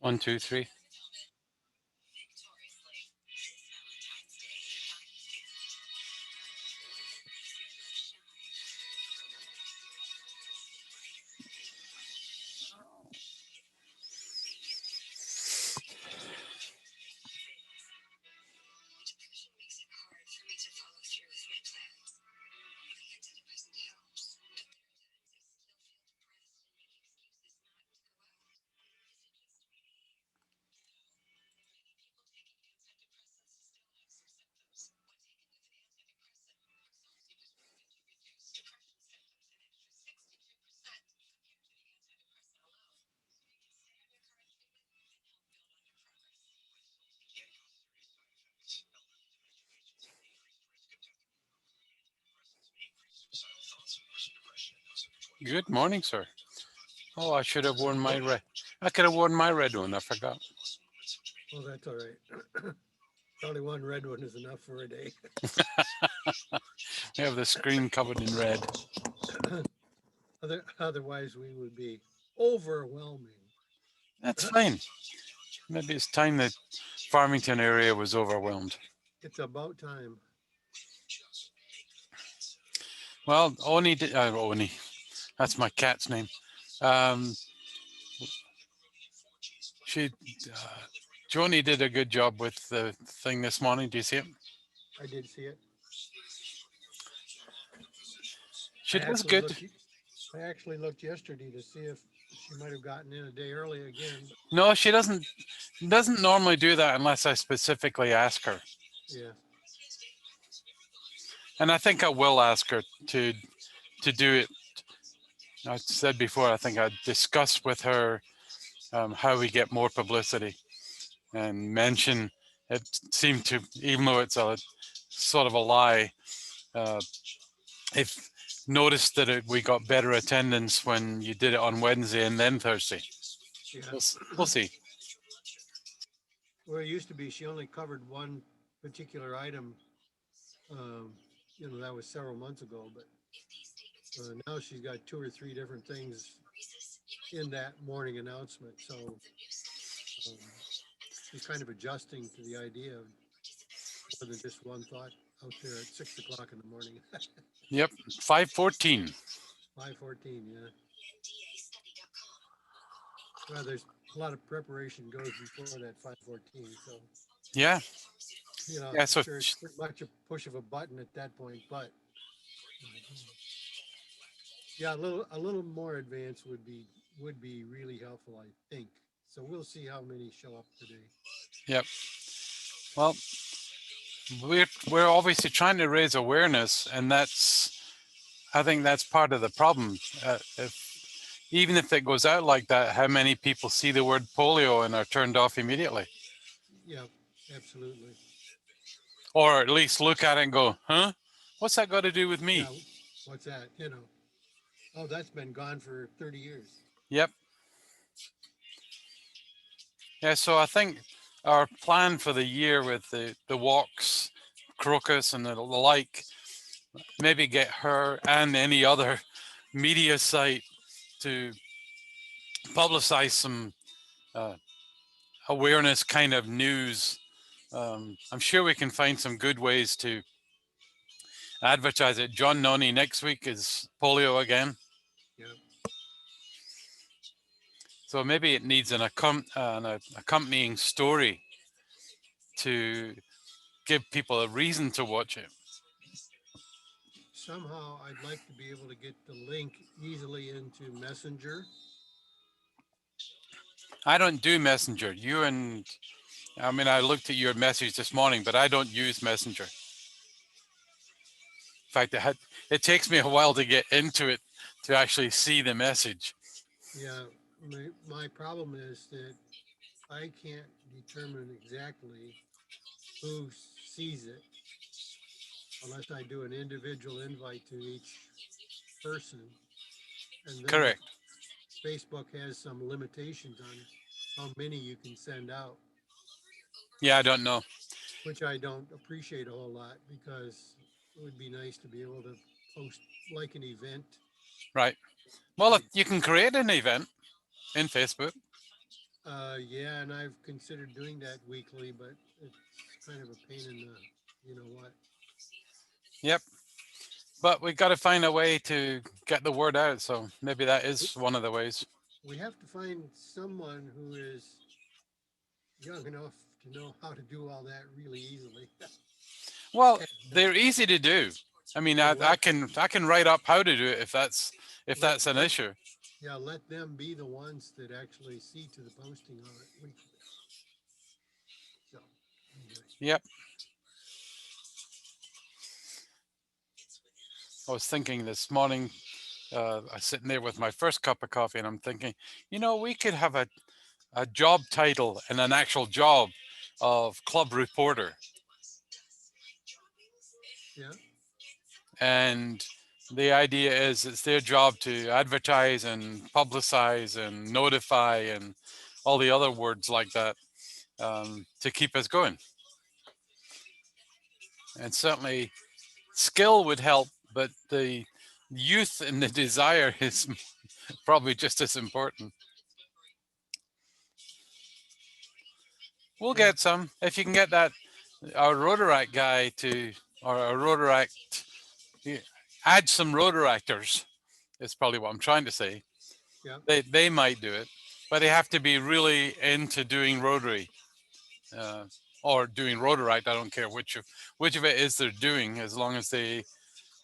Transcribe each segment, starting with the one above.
One, two, three. Good morning, sir. Oh, I should have worn my red. I could have worn my red one. I forgot. Well, that's all right. Probably one red one is enough for a day. We have the screen covered in red. Otherwise, we would be overwhelming. That's fine. Maybe it's time that Farmington area was overwhelmed. It's about time. Well, Oni did. Oni. That's my cat's name. Um, she, Joni did a good job with the thing this morning. Do you see it? I did see it. She I does actually good. looked. I actually looked yesterday to see if she might have gotten in a day early again. No, she doesn't normally do that unless I specifically ask her. Yeah, And I think I will ask her to do it. I said before, I think I discussed with her how we get more publicity and mention it seemed to, even though it's a sort of a lie, uh, if noticed that we got better attendance when you did it on Wednesday and then Thursday. yeah. We'll see. Where it used to be, she only covered one particular item. Um, that was several months ago, but now she's got two or three different things in that morning announcement. So um, she's kind of adjusting to the idea of more than just one thought out there at 6 o'clock in the morning. Yep, 5:14. 5:14, yeah. Well, there's a lot of preparation goes before that 5:14, so Yeah, yeah. I'm So sure it's pretty much a push of a button at that point. But yeah, a little more advance would be really helpful, I think. So we'll see how many show up today. yep. Well, we're obviously trying to raise awareness, and I think that's part of the problem. Even if it goes out like that, how many people see the word polio and are turned off immediately, Yeah, absolutely. or at least look at it and go, "Huh? What's that got to do with me?" Yeah, what's that? Oh, that's been gone for 30 years. Yep. Yeah. So I think our plan for the year with the walks, crocus, and the like, maybe get her and any other media site to publicize some uh, awareness kind of news. I'm sure we can find some good ways to advertise it. John Noney next week is polio again. Yeah. So maybe it needs an accompanying story to give people a reason to watch it. Somehow I'd like to be able to get the link easily into Messenger. I don't do Messenger. I mean, I looked at your message this morning, but I don't use Messenger. In fact, it takes me a while to get into it to actually see the message. Yeah, my problem is that I can't determine exactly who sees it unless I do an individual invite to each person. And then Correct. Facebook has some limitations on how many you can send out, Yeah, I don't know. which I don't appreciate a whole lot because it would be nice to be able to post like an event. Right. Well, Like, you can create an event in Facebook. Yeah, and I've considered doing that weekly, but it's kind of a pain in the, you know what? Yep. But we got to find a way to get the word out. So maybe that We, is one of the ways. we have to find someone who is young enough to know how to do all that really easily. Well, And, they're easy to do. I mean, well, I can write up how to do it if let, that's an let, issue. yeah, let them be the ones that actually see to the posting of it weekly. So, anyway, Yep. I was thinking this morning, I was sitting there with my first cup of coffee, and I'm thinking, we could have a job title and an actual job of club reporter. yeah, And the idea is it's their job to advertise and publicize and notify and all the other words like that, to keep us going. And certainly skill would help, but the youth and the desire is probably just as important. We'll yeah, get some if you can get that our Rotaract guy to, or a Rotaract, yeah, add some Rotaractors. Is probably what I'm trying to say. yeah. They might do it, but they have to be really into doing Rotary, uh, or doing Rotaract. I don't care which of it is they're doing, as long as they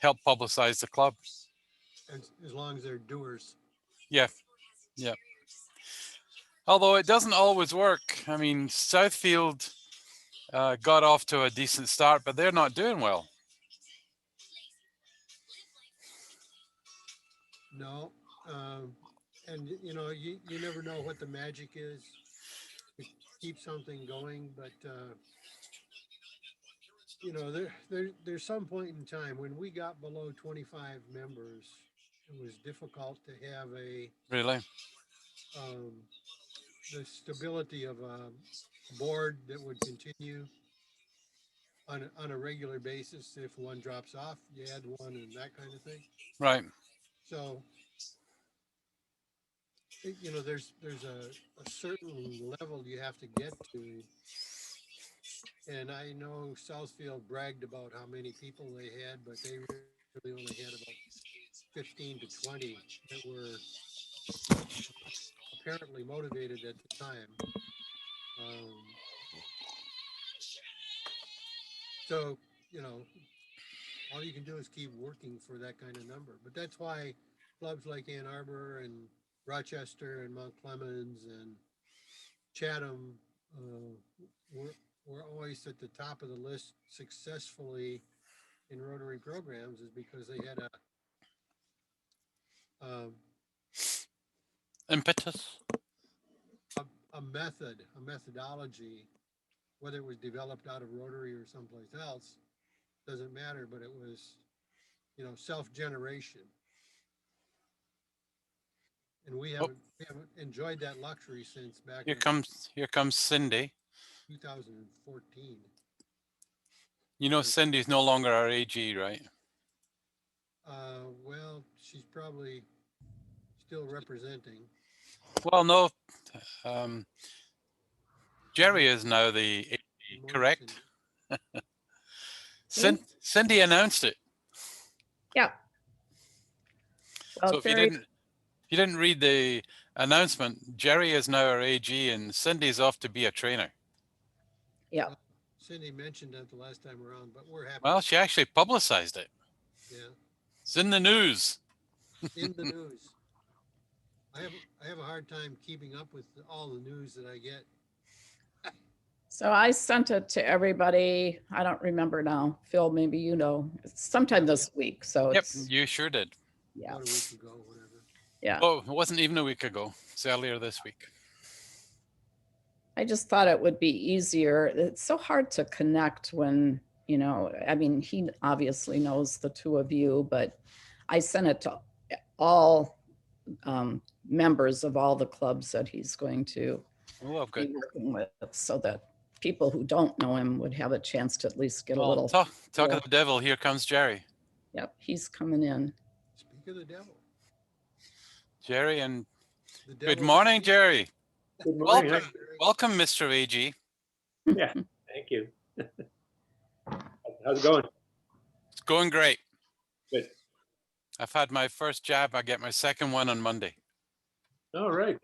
help publicize the club. As long as they're doers. Yeah, yeah. Although it doesn't always work. I mean, Southfield got off to a decent start, but they're not doing well. No, um, and you never know what the magic is to keep something going, but there's some point in time when we got below 25 members, it was difficult to have Really, um, the stability of a board that would continue on a regular basis. If one drops off, you add one and that kind of thing. right? So, there's a certain level you have to get to. And I know Southfield bragged about how many people they had, but they really only had about 15 to 20 that were apparently motivated at the time. Um, so, you know, all you can do is keep working for that kind of number. But that's why clubs like Ann Arbor and Rochester and Mount Clemens and Chatham were, were always at the top of the list successfully in Rotary programs, is because they had um, Impetus. a, a methodology, whether it was developed out of Rotary or someplace else, doesn't matter, but it was, self-generation. And Oh, we haven't enjoyed that luxury since back here in comes Cindy. 2014. Or, Cindy's no longer our AG, right? well, she's probably still representing. Well, no. Um, Good Jerry is now the AG, good morning, correct? Cindy. Me? Cindy announced it. Yeah. Well, So Jerry, if you didn't read the announcement, Jerry is now our AG, and Cindy's off to be a trainer. yeah. Well, Cindy mentioned that the last time around, but we're happy. Well, she actually publicized it. Yeah, It's in the news. in the news. I have a hard time keeping up with all the news that I get. So I sent it to everybody. I don't remember now. Phil, maybe you know. It's sometime Yeah, this week. So Yep, it's, you sure did. yeah. about a week ago, whatever. Yeah. Oh, it wasn't even a week ago. It's earlier this week. I just thought it would be easier. It's so hard to connect when, I mean, he obviously knows the two of you, but I sent it to all members of all the clubs that he's going to Oh, good. be working with, so that people who don't know him would have a chance to at least get a Well, little. talk of the devil. Here comes Jerry. Yep, he's coming in. Speak of the devil. Jerry, and The good devil morning, speak. Jerry. Good morning. Welcome, welcome, Mr. AG. Yeah, thank you. How's it going? It's going great. Good. I've had my first jab. I get my second one on Monday. All right.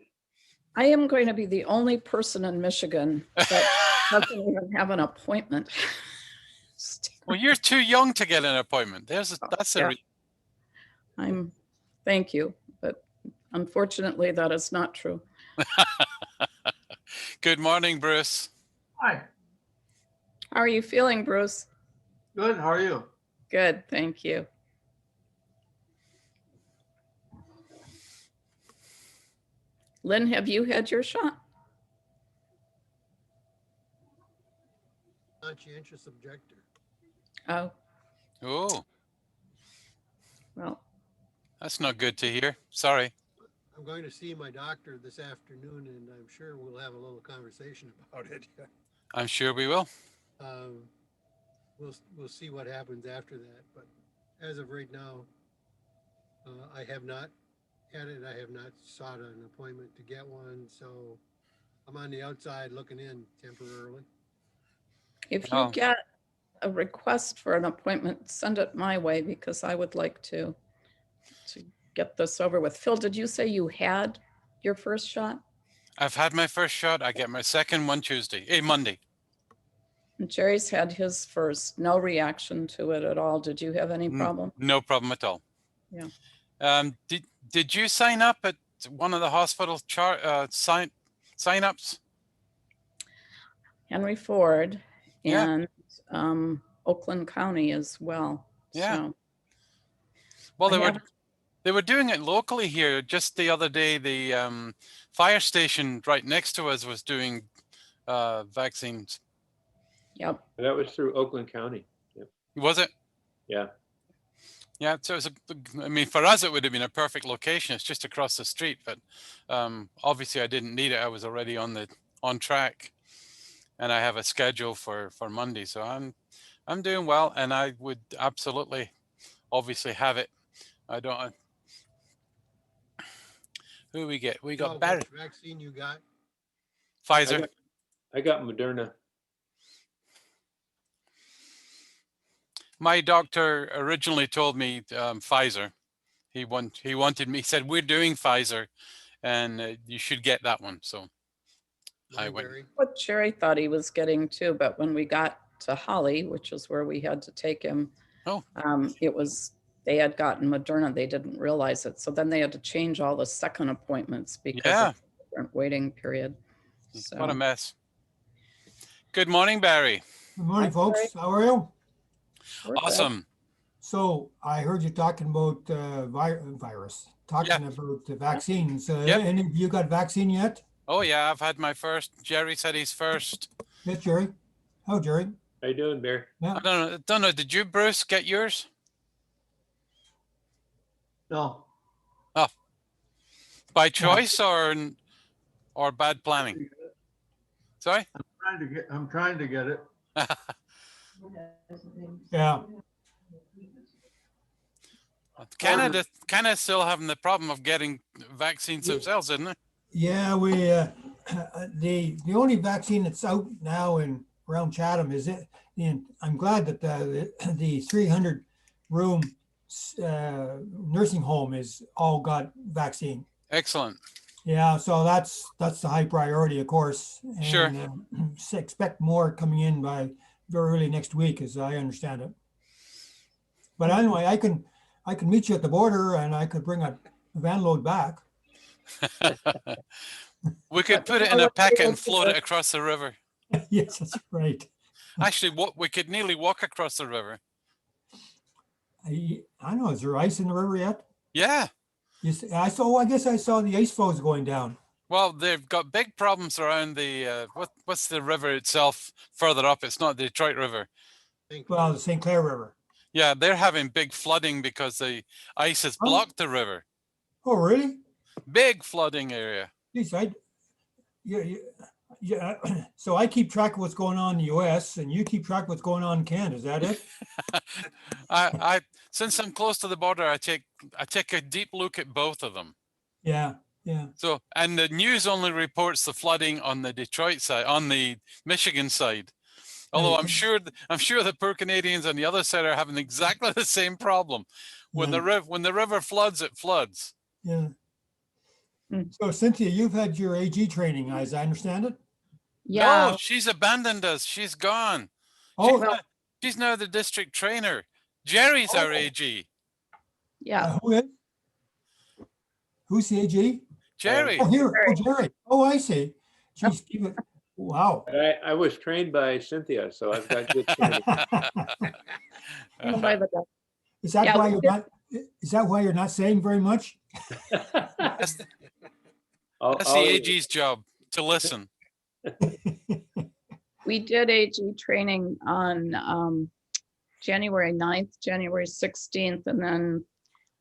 I am going to be the only person in Michigan that doesn't even have an appointment. Well, you're too young to get an appointment. That's a Yeah. Thank you, but unfortunately that is not true. Good morning, Bruce. Hi, How are you feeling, Bruce? good. How are you? Good, thank you. Lynn, have you had your shot? Conscientious objector. Oh, Oh, well, that's not good to hear. Sorry. I'm going to see my doctor this afternoon, and I'm sure we'll have a little conversation about it. I'm sure we will. We'll see what happens after that, but as of right now, I have not had it. I have not sought an appointment to get one, so I'm on the outside looking in temporarily. if you Oh. get a request for an appointment, send it my way because I would like to get this over with. Phil, did you say you had your first shot? I've had my first shot. I get my second one Monday. And Jerry's had his first, no reaction to it at all. Did you have any problem? No problem at all. Yeah. Did you sign up at one of the hospital sign-ups? Henry Ford Yeah. and Oakland County as well. Yeah. So Well, I they were doing it locally here. Just the other day, the fire station right next to us was doing vaccines. Yep. That was through Oakland County. Yep. Was it? Yeah. Yeah. So it was I mean, for us, it would have been a perfect location. It's just across the street, but obviously I didn't need it. I was already on track, and I have a schedule for Monday. So I'm doing well, and I would absolutely, obviously have it. I don't. Who we get? We got Barry. What vaccine you got? Pfizer. I got Moderna. My doctor originally told me Pfizer. He wanted me. He said we're doing Pfizer, and you should get that one. So I went. Barry? What Jerry thought he was getting too, but when we got to Holly, which is where we had to take him, they had gotten Moderna. They didn't realize it. So then they had to change all the second appointments because of the different waiting period. So, What a mess. Good morning, Barry. Good morning, Hi, folks. Barry. How are you? we're good. Awesome. So I heard you talking about virus, talking about the vaccines. Any of you got vaccine yet? Oh yeah, I've had my first. Jerry said he's first. Yes, Jerry. How, Jerry? How you doing, Bear? I don't know. Did you, Bruce, get yours? No, By choice or bad planning? Sorry? I'm trying to get it. Yeah. Canada still having the problem of getting vaccines themselves, isn't it? Yeah, we the only vaccine that's out now in around Chatham is it. And I'm glad that the 300 room nursing home is all got vaccine. Excellent. Yeah, so that's the high priority, of course. And, Sure. Expect more coming in by very early next week, as I understand it. But anyway, I can meet you at the border, and I could bring a van load back. We could put it in a packet and float it across the river. Yes, that's right. Actually, we could nearly walk across the river. I don't know. Is there ice in the river yet? Yeah. I guess I saw the ice flows going down. Well, they've got big problems around the what's the river itself further up? It's not the Detroit River. Well, the St. Clair River. Yeah, they're having big flooding because the ice has blocked the river. Oh, really? Big flooding area. Geez, yeah. So I keep track of what's going on in the U.S. and you keep track of what's going on in Canada. Is that it? I since I'm close to the border, I take a deep look at both of them. Yeah. Yeah. So, and the news only reports the flooding on the Detroit side, on the Michigan side. Although Hey, I'm sure the poor Canadians on the other side are having exactly the same problem. When yeah, the river floods, it floods. yeah. Mm. So Cynthia, you've had your AG training, as I understand it. No, Yeah. she's abandoned us. She's gone. Oh, Well, She's now the district trainer. Jerry's our AG. yeah. who is? Who's the AG? Jerry. Oh, here. Oh, Jerry. Oh, I see. Geez, keep it. Wow. But I was trained by Cynthia, so I've got good training. Oh, by the duck. Is that Yeah, why we you're did. not? Is that why you're not saying very much? That's the I'll- AG's job, to listen. We did AG training on January 9th, January 16th, and then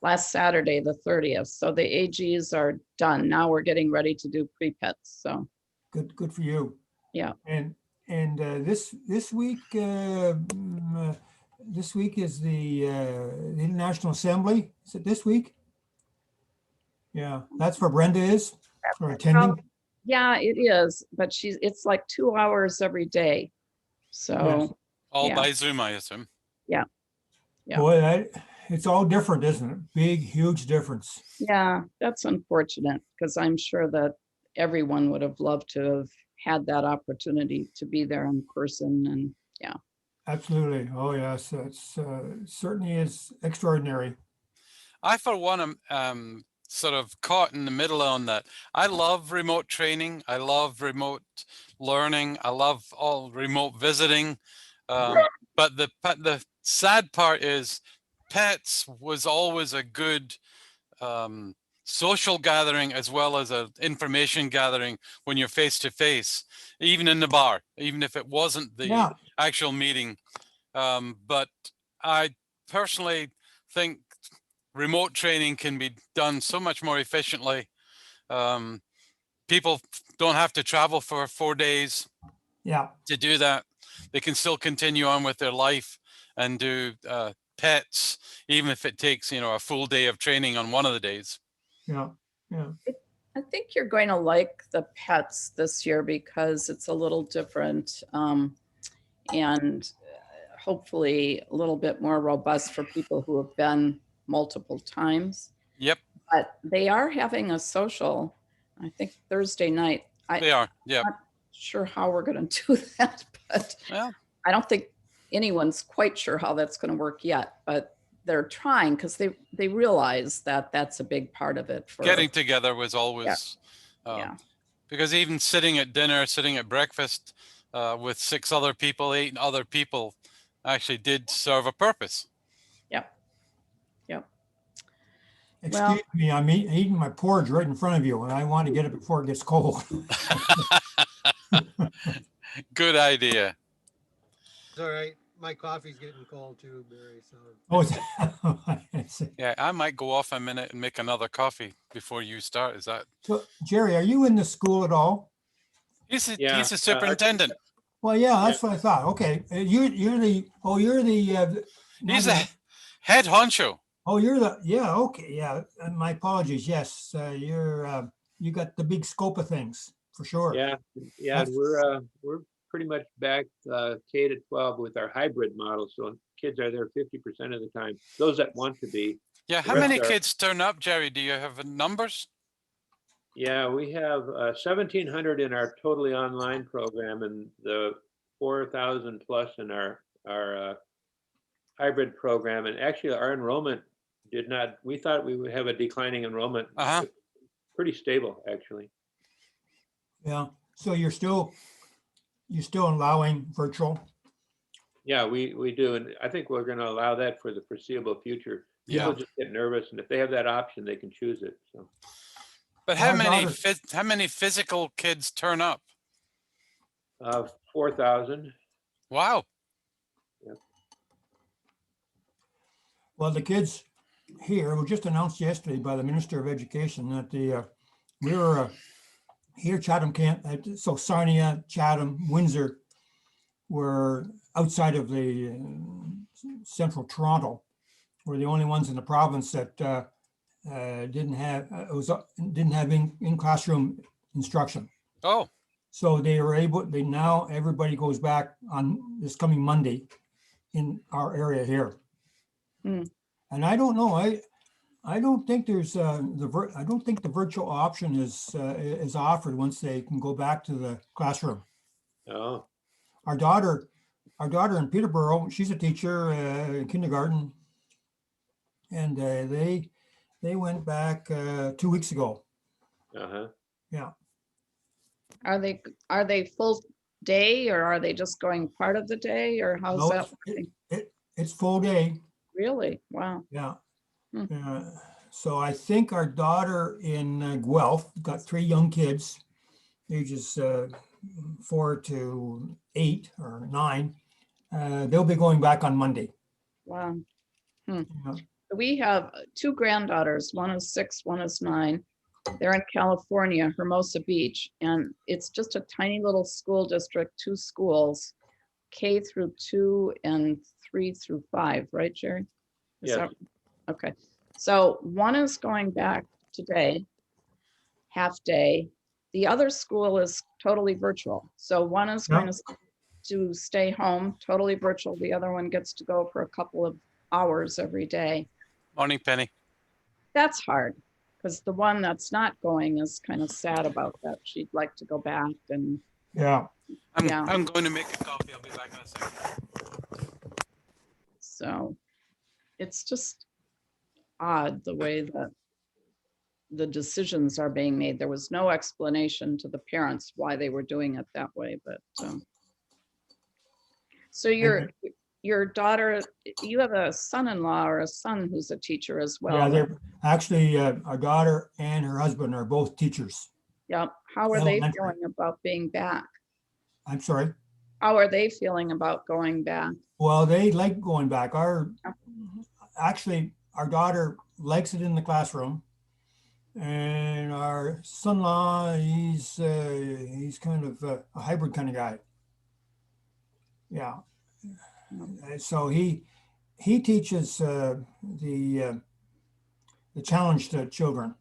last Saturday, the 30th. So the AGs are done. Now we're getting ready to do pre-pets. So Good for you. Yeah. And this week this week is the International Assembly. Is it this week? Yeah, that's where Brenda is, or attending. yeah, it is, but it's like 2 hours every day. So All Yeah. by Zoom, I assume. Yeah. Boy, it's all different, isn't it? Big, huge difference. yeah, that's unfortunate because I'm sure that everyone would have loved to have had that opportunity to be there in person. And Absolutely. Oh, yes, it's certainly is extraordinary. I, for one, am sort of caught in the middle on that. I love remote training. I love remote learning. I love all remote visiting. But the sad part is pets was always a good social gathering as well as a information gathering when you're face to face, even in the bar, even if it wasn't the Yeah. actual meeting. But I personally think remote training can be done so much more efficiently. People don't have to travel for 4 days Yeah. to do that. They can still continue on with their life and do pets, even if it takes, a full day of training on one of the days. Yeah. Yeah. I think you're going to like the pets this year because it's a little different and hopefully a little bit more robust for people who have been multiple times. Yep, But they are having a social, I think Thursday night. they are. Yep. Not sure how we're going to do that, but Well, I don't think anyone's quite sure how that's going to work yet. But they're trying because they realize that that's a big part of it. For getting together was always, yeah. because even sitting at dinner, sitting at breakfast with 6 other people, 8 other people actually did serve a purpose. Yep. Yep. Excuse me, I'm eating my porridge right in front of you, and I want to get it before it gets cold. Good idea. It's all right. My coffee's getting cold too, Barry, so. Oh, Yeah, I might go off a minute and make another coffee before you start. Is that? so, Jerry, are you in the school at all? He's Yeah, a superintendent. Well, yeah, that's what I thought. Okay, you're the not He's the- a head honcho. okay, yeah. My apologies. Yes, you got the big scope of things for sure. Yeah, That's- we're pretty much back K to 12 with our hybrid model. So kids are there 50% of the time. Those that want to be. Yeah, how rest many are- kids turn up, Jerry? Do you have numbers? Yeah, we have 1,700 in our totally online program and the 4,000 plus in our hybrid program. And actually our enrollment we thought we would have a declining enrollment. Uh-huh. Pretty stable, actually. Yeah. So you're still allowing virtual. Yeah, we do. And I think we're going to allow that for the foreseeable future. People Yeah. just get nervous. And if they have that option, they can choose it. So. But how My many daughter- how many physical kids turn up? 4,000. Wow. Well, the kids here were just announced yesterday by the Minister of Education that we're here Chatham can't. So Sarnia, Chatham, Windsor were outside of the central Toronto. We're the only ones in the province that didn't have, didn't have in classroom instruction. Oh, So they were able, now everybody goes back on this coming Monday in our area here. Hmm. And I don't know, I don't think there's I don't think the virtual option is offered once they can go back to the classroom. Oh, Our daughter in Peterborough, she's a teacher in kindergarten. And they went back 2 weeks ago. uh-huh. Yeah. Are they full day or are they just going part of the day or how's No, that working? it's full day. Really? Wow. Yeah. Hmm. So I think our daughter in Guelph got 3 young kids, ages 4 to 8 or 9. They'll be going back on Monday. Wow. Yeah. We have 2 granddaughters. One is 6, one is 9. They're in California, Hermosa Beach, and it's just a tiny little school district, 2 schools, K through 2 and 3 through 5, right, Jerry? Is Yes. that- Okay, so one is going back today, half day. The other school is totally virtual. So one is going to stay home, totally virtual. The other one gets to go for a couple of hours every day. morning, Penny. That's hard because the one that's not going is kind of sad about that. She'd like to go back and Yeah. Yeah. I'm going to make a coffee. I'll be back in a second. so it's just odd the way that the decisions are being made. There was no explanation to the parents why they were doing it that way, but so your daughter, you have a son-in-law or a son who's a teacher as well. Yeah, they're actually, our daughter and her husband are both teachers. Yep. How are they Elementary. feeling about being back? I'm sorry. How are they feeling about going back? Well, they like going back. Actually, our daughter likes it in the classroom. And our son-in-law, he's kind of a hybrid kind of guy. Yeah. So he teaches the challenged children.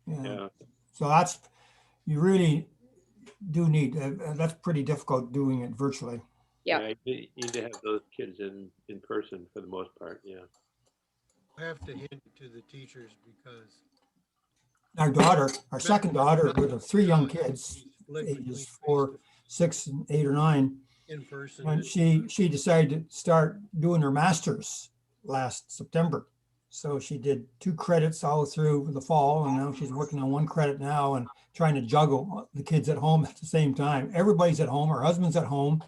Yeah. So that's, you really do need, that's pretty difficult doing it virtually. Yeah. You need to have those kids in person for the most part, yeah. I have to hand it to the teachers because Our daughter, our second daughter with the 3 young kids, split between ages 4, 6, and 8 or 9. in person. And she decided to start doing her master's last September. So she did 2 credits all through the fall, and now she's working on 1 credit now and trying to juggle the kids at home at the same time. Everybody's at home. Her husband's at home.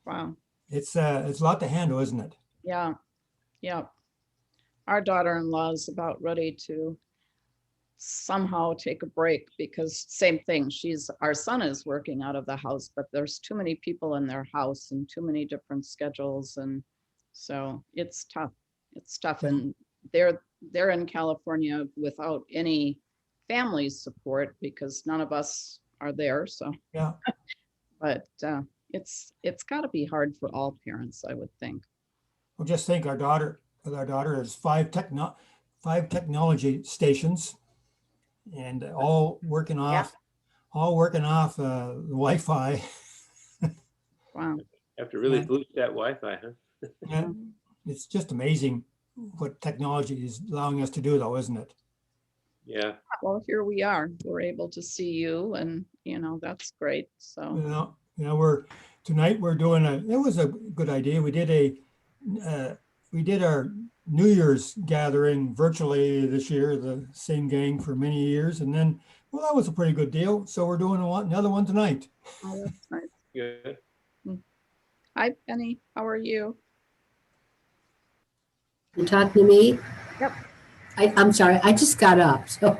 Wow. It's a lot to handle, isn't it? Yeah. Yeah. Our daughter-in-law is about ready to somehow take a break because same thing. Our son is working out of the house, but there's too many people in their house and too many different schedules. And so it's tough. It's tough. And they're in California without any family support because none of us are there. So, Yeah. but it's gotta be hard for all parents, I would think. Well, just think our daughter has 5 technology stations and all working off the Wi-Fi. Wow. Have to really Yeah. boost that Wi-Fi, huh? And it's just amazing what technology is allowing us to do though, isn't it? Yeah. Well, here we are. We're able to see you and, that's great. So, Tonight we're doing it was a good idea. We did our New Year's gathering virtually this year, the same gang for many years. And then, well, that was a pretty good deal. So we're doing another one tonight. oh, that's nice. Good. Hi, Penny. How are you? You talking to me? Yep. I'm sorry, I just got up, so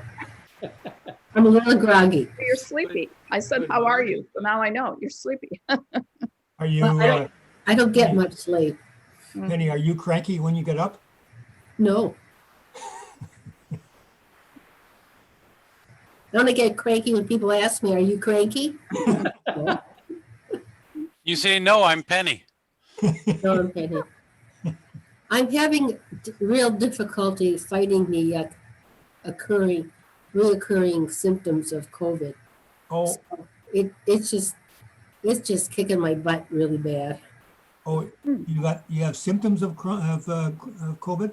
I'm a little groggy. You're sleepy. I said, Good how are morning. you? So now I know you're sleepy. Are you, Well, I don't get much sleep. Penny, are you cranky when you get up? No. Don't I get cranky when people ask me, are you cranky? No, You say no, I'm Penny. no, I'm Penny. I'm having real difficulty fighting the reoccurring symptoms of COVID. Oh, It's just kicking my butt really bad. oh, you have symptoms of COVID?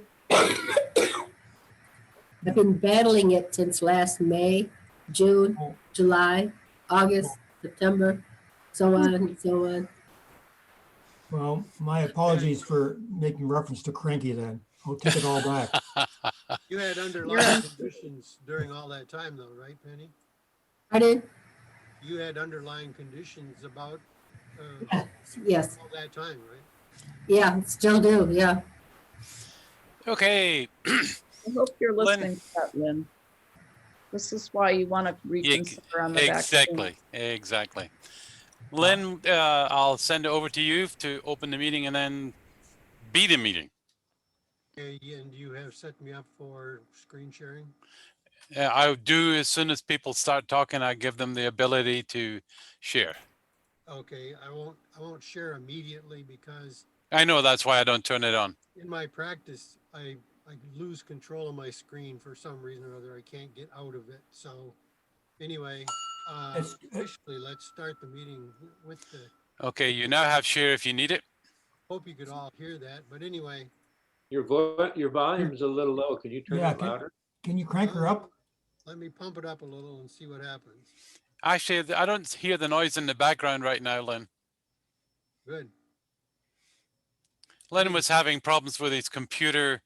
I've been battling it since last May, June, Oh, July, August, September, so on and so on. well, my apologies for making reference to cranky then. I'll take it all back. You had You're underlying on- conditions during all that time though, right, Penny? Pardon? You had underlying conditions about uh, Yes, all that time, right? yeah, still do, yeah. Okay, I hope you're Lynn. listening to that, Lynn. This is why you want to reconsider on the vaccine. exactly. Lynn, I'll send it over to you to open the meeting and then be the meeting. Okay, and you have set me up for screen sharing? I do as soon as people start talking, I give them the ability to share. Okay, I won't share immediately because I know that's why I don't turn it on. in my practice, I lose control of my screen for some reason or other. I can't get out of it. So anyway, It's- officially, let's start the meeting with the, Okay, you now have share if you need it. hope you could all hear that. But anyway, Your volume's a little low. Can you turn Yeah, it louder? Can you crank her up? let me pump it up a little and see what happens. Actually, I don't hear the noise in the background right now, Lynn. Good. Lynn was having problems with his computer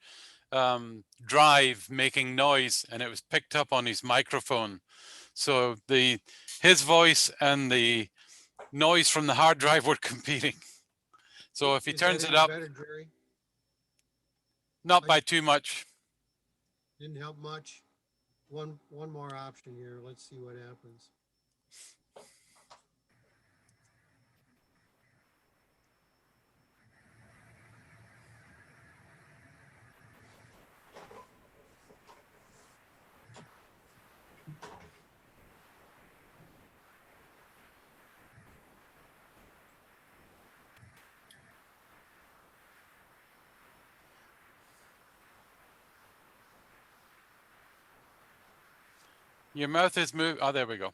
drive making noise, and it was picked up on his microphone. So his voice and the noise from the hard drive were competing. So if he Is turns that it any up, better, Jerry? not by too much. Didn't help much. One more option here. Let's see what happens. Your mouth is moving. Oh, there we go.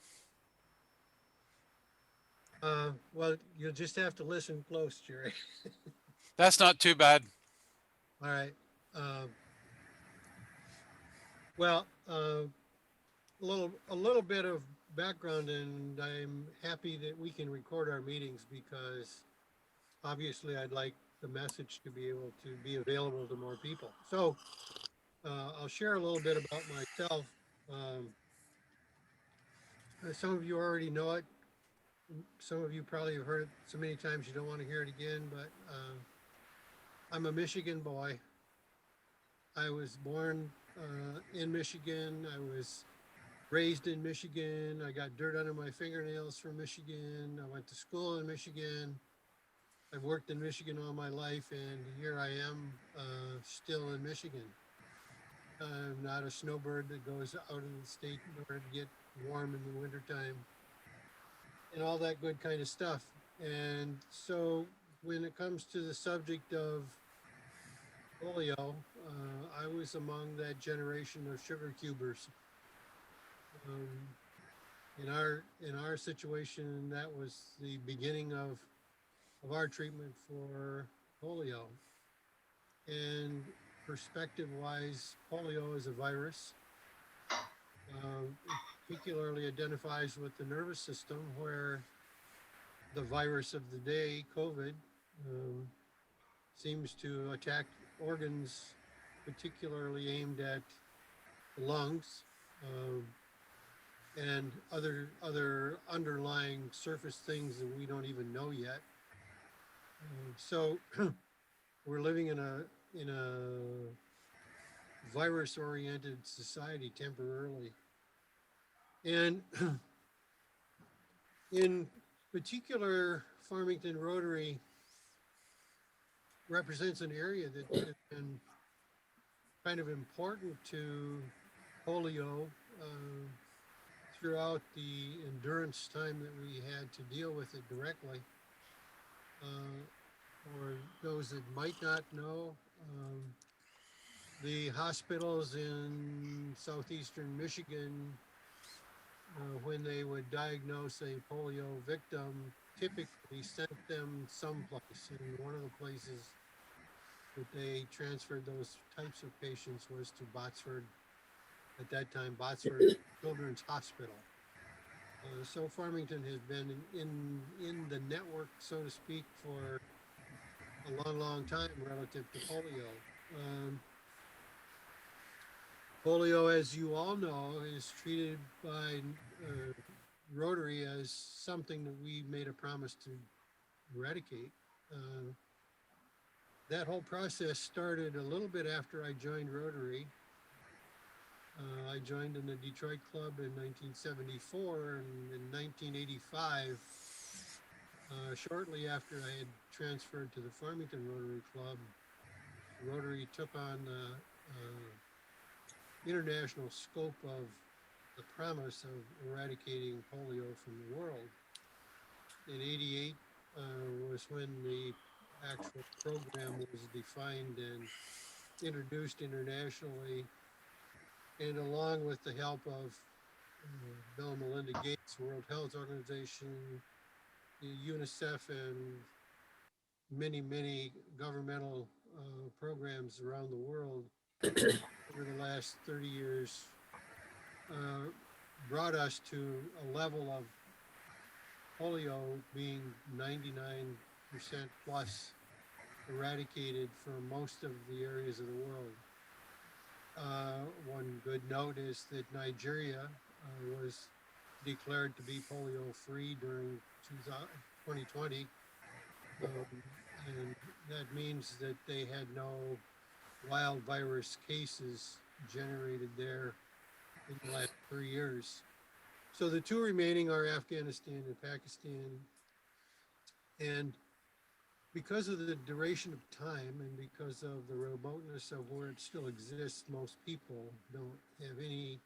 Well, you'll just have to listen close, Jerry. That's not too bad. All right. Well, a little bit of background, and I'm happy that we can record our meetings because obviously I'd like the message to be able to be available to more people. So I'll share a little bit about myself. Some of you already know it. Some of you probably have heard it so many times you don't want to hear it again, but I'm a Michigan boy. I was born in Michigan. I was raised in Michigan. I got dirt under my fingernails from Michigan. I went to school in Michigan. I've worked in Michigan all my life, and here I am still in Michigan. I'm not a snowbird that goes out of the state in order to get warm in the wintertime and all that good kind of stuff. And so when it comes to the subject of polio, I was among that generation of sugar cubers. In our situation, that was the beginning of our treatment for polio. And perspective-wise, polio is a virus. It particularly identifies with the nervous system, where the virus of the day, COVID, seems to attack organs, particularly aimed at the lungs, and other underlying surface things that we don't even know yet. So we're living in a virus-oriented society temporarily, and in particular, Farmington Rotary represents an area that has been kind of important to polio throughout the endurance time that we had to deal with it directly. For those that might not know, The hospitals in southeastern Michigan, when they would diagnose a polio victim, typically sent them someplace. And one of the places that they transferred those types of patients was to Botsford, at that time, Botsford Children's Hospital. So Farmington has been in the network, so to speak, for a long, long time relative to polio. Polio, as you all know, is treated by Rotary as something that we made a promise to eradicate. That whole process started a little bit after I joined Rotary. I joined in the Detroit Club in 1974, and in 1985, shortly after I had transferred to the Farmington Rotary Club, Rotary took on the international scope of the promise of eradicating polio from the world. In '88 was when the actual program was defined and introduced internationally, and along with the help of Bill and Melinda Gates, World Health Organization, UNICEF, and many, many governmental programs around the world over the last 30 years brought us to a level of polio being 99% plus eradicated from most of the areas of the world. One good note is that Nigeria was declared to be polio free during 2020. And that means that they had no wild virus cases generated there in the last 3 years. So the two remaining are Afghanistan and Pakistan. And because of the duration of time and because of the remoteness of where it still exists, most people don't have any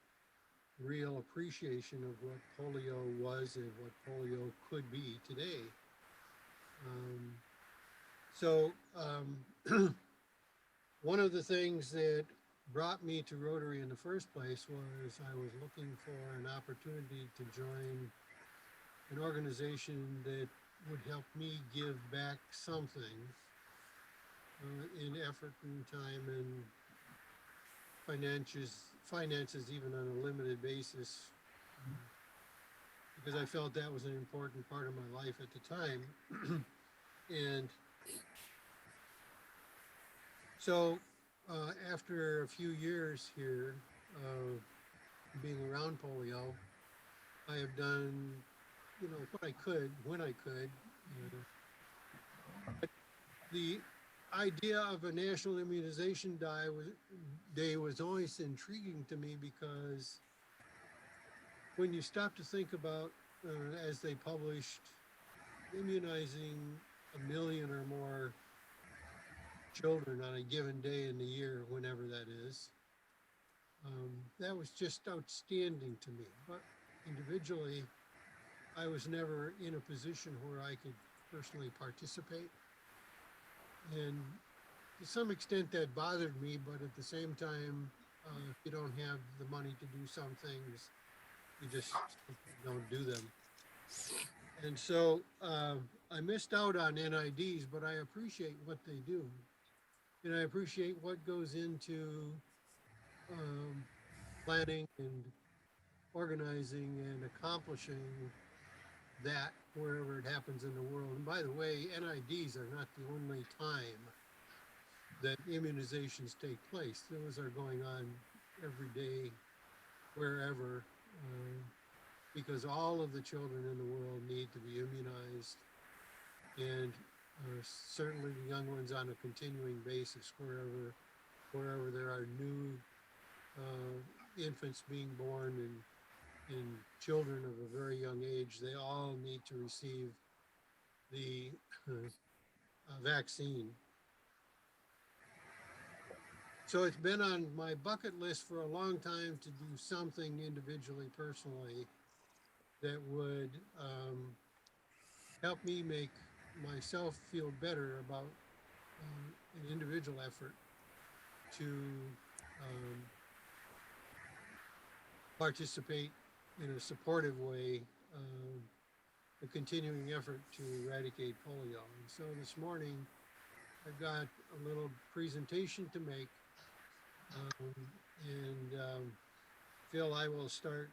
real appreciation of what polio was and what polio could be today. One of the things that brought me to Rotary in the first place was I was looking for an opportunity to join an organization that would help me give back something in effort and time and finances even on a limited basis, because I felt that was an important part of my life at the time. And so after a few years here being around polio, I have done, what I could when I could. The idea of a national immunization day was always intriguing to me, because when you stop to think about, as they published, immunizing 1 million or more children on a given day in the year, whenever that is, that was just outstanding to me. But individually, I was never in a position where I could personally participate. And to some extent that bothered me, but at the same time, if you don't have the money to do some things, you just don't do them. And so I missed out on NIDs, but I appreciate what they do. And I appreciate what goes into planning and organizing and accomplishing that wherever it happens in the world. And by the way, NIDs are not the only time that immunizations take place. Those are going on every day, wherever, because all of the children in the world need to be immunized, and certainly the young ones on a continuing basis, wherever there are new infants being born and children of a very young age, they all need to receive the vaccine. So it's been on my bucket list for a long time to do something individually, personally, that would help me make myself feel better about an individual effort to participate in a supportive way, the continuing effort to eradicate polio. And so this morning, I've got a little presentation to make, and Phil, I will start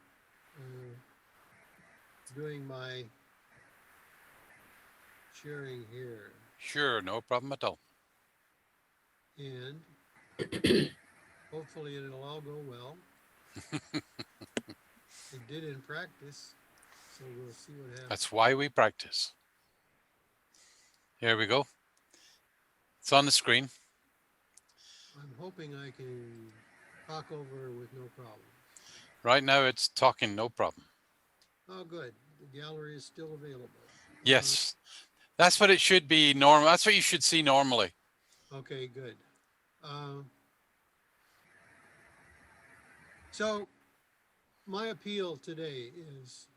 doing my sharing here. Sure, no problem at all. And hopefully it'll all go well. It did in practice, so we'll see what happens. That's why we practice. Here we go. It's on the screen. I'm hoping I can talk over with no problem. Right now it's talking, no problem. Oh, good. The gallery is still available. Yes, that's what it should be normal. That's what you should see normally. Okay, good. So my appeal today is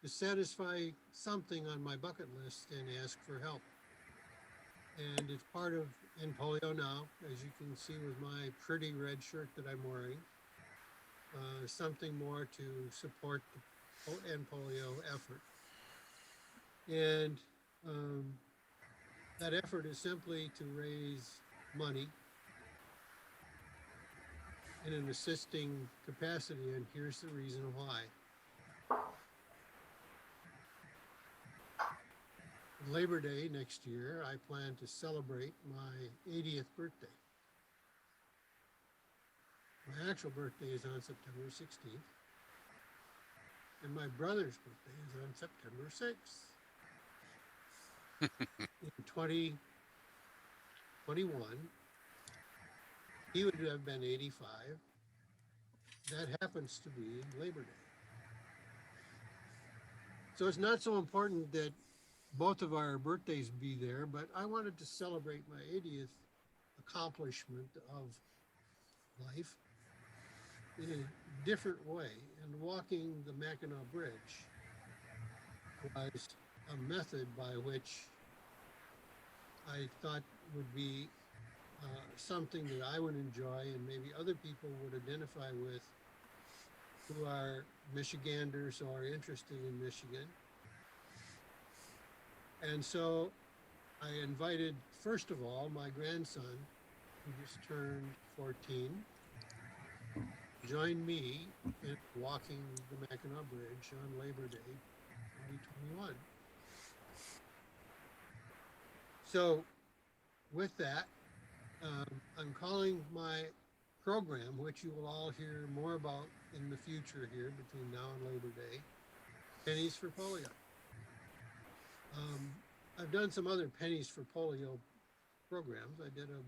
to satisfy something on my bucket list and ask for help. And it's part of End Polio Now, as you can see with my pretty red shirt that I'm wearing. Something more to support the End Polio effort. And that effort is simply to raise money in an assisting capacity, and here's the reason why. Labor Day next year, I plan to celebrate my 80th birthday. My actual birthday is on September 16th, and my brother's birthday is on September 6th. In 2021, he would have been 85. That happens to be Labor Day. So it's not so important that both of our birthdays be there, but I wanted to celebrate my 80th accomplishment of life in a different way. And walking the Mackinac Bridge was a method by which I thought would be something that I would enjoy and maybe other people would identify with who are Michiganders or interested in Michigan. And so I invited, first of all, my grandson, who just turned 14, join me in walking the Mackinac Bridge on Labor Day 2021. So with that, I'm calling my program, which you will all hear more about in the future here between now and Labor Day, Pennies for Polio. I've done some other Pennies for Polio programs. I did a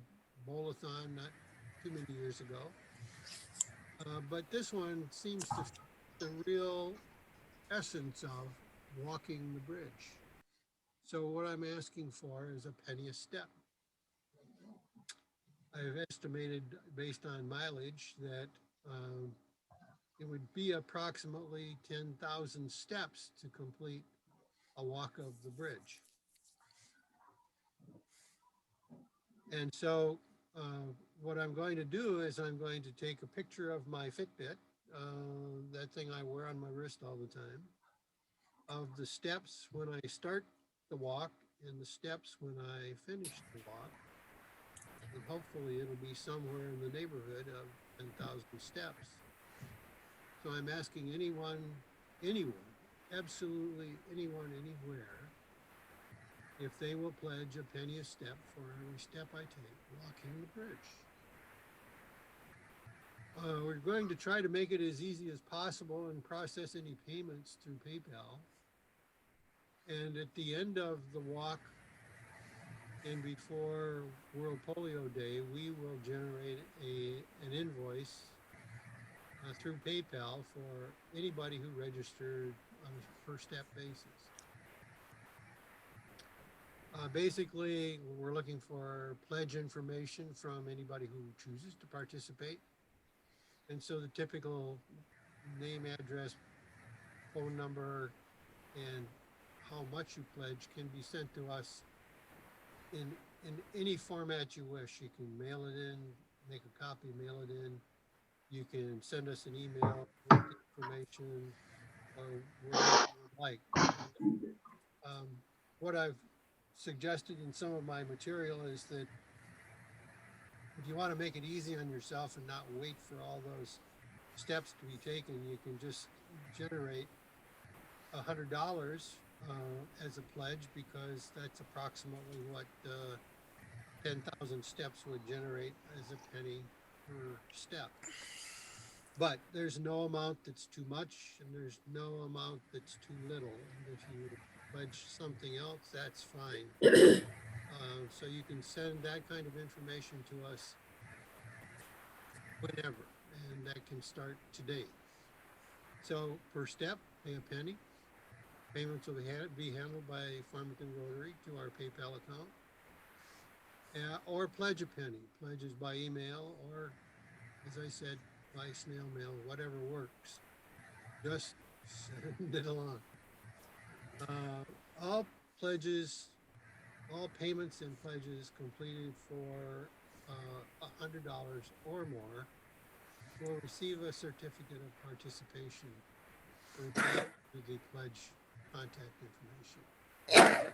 bowl-a-thon not too many years ago. But this one seems to fit the real essence of walking the bridge. So what I'm asking for is a penny a step. I've estimated, based on mileage, that it would be approximately 10,000 steps to complete a walk of the bridge. And so what I'm going to do is I'm going to take a picture of my Fitbit, that thing I wear on my wrist all the time, of the steps when I start the walk and the steps when I finish the walk. And hopefully it'll be somewhere in the neighborhood of 10,000 steps. So I'm asking anyone, absolutely anyone, anywhere, if they will pledge a penny a step for every step I take walking the bridge. We're going to try to make it as easy as possible and process any payments through PayPal. And at the end of the walk and before World Polio Day, we will generate an invoice through PayPal for anybody who registered on a per step basis. Basically, we're looking for pledge information from anybody who chooses to participate. And so the typical name, address, phone number, and how much you pledge can be sent to us in any format you wish. You can mail it in make a copy, mail it in. You can send us an email with the information or whatever you would like. Um, what I've suggested in some of my material is that if you want to make it easy on yourself and not wait for all those steps to be taken, you can just generate $100 as a pledge, because that's approximately what 10,000 steps would generate as a penny per step. But there's no amount that's too much and there's no amount that's too little. And if you would pledge something else, that's fine. So you can send that kind of information to us whenever, and that can start today. So per step, pay a penny. Payments will be handled by Farmington Rotary to our PayPal account. Or pledge a penny. Pledges by email, or, as I said, by snail mail, whatever works. Just send it along. All pledges, all payments and pledges completed for $100 or more will receive a certificate of participation attached to the pledge contact information.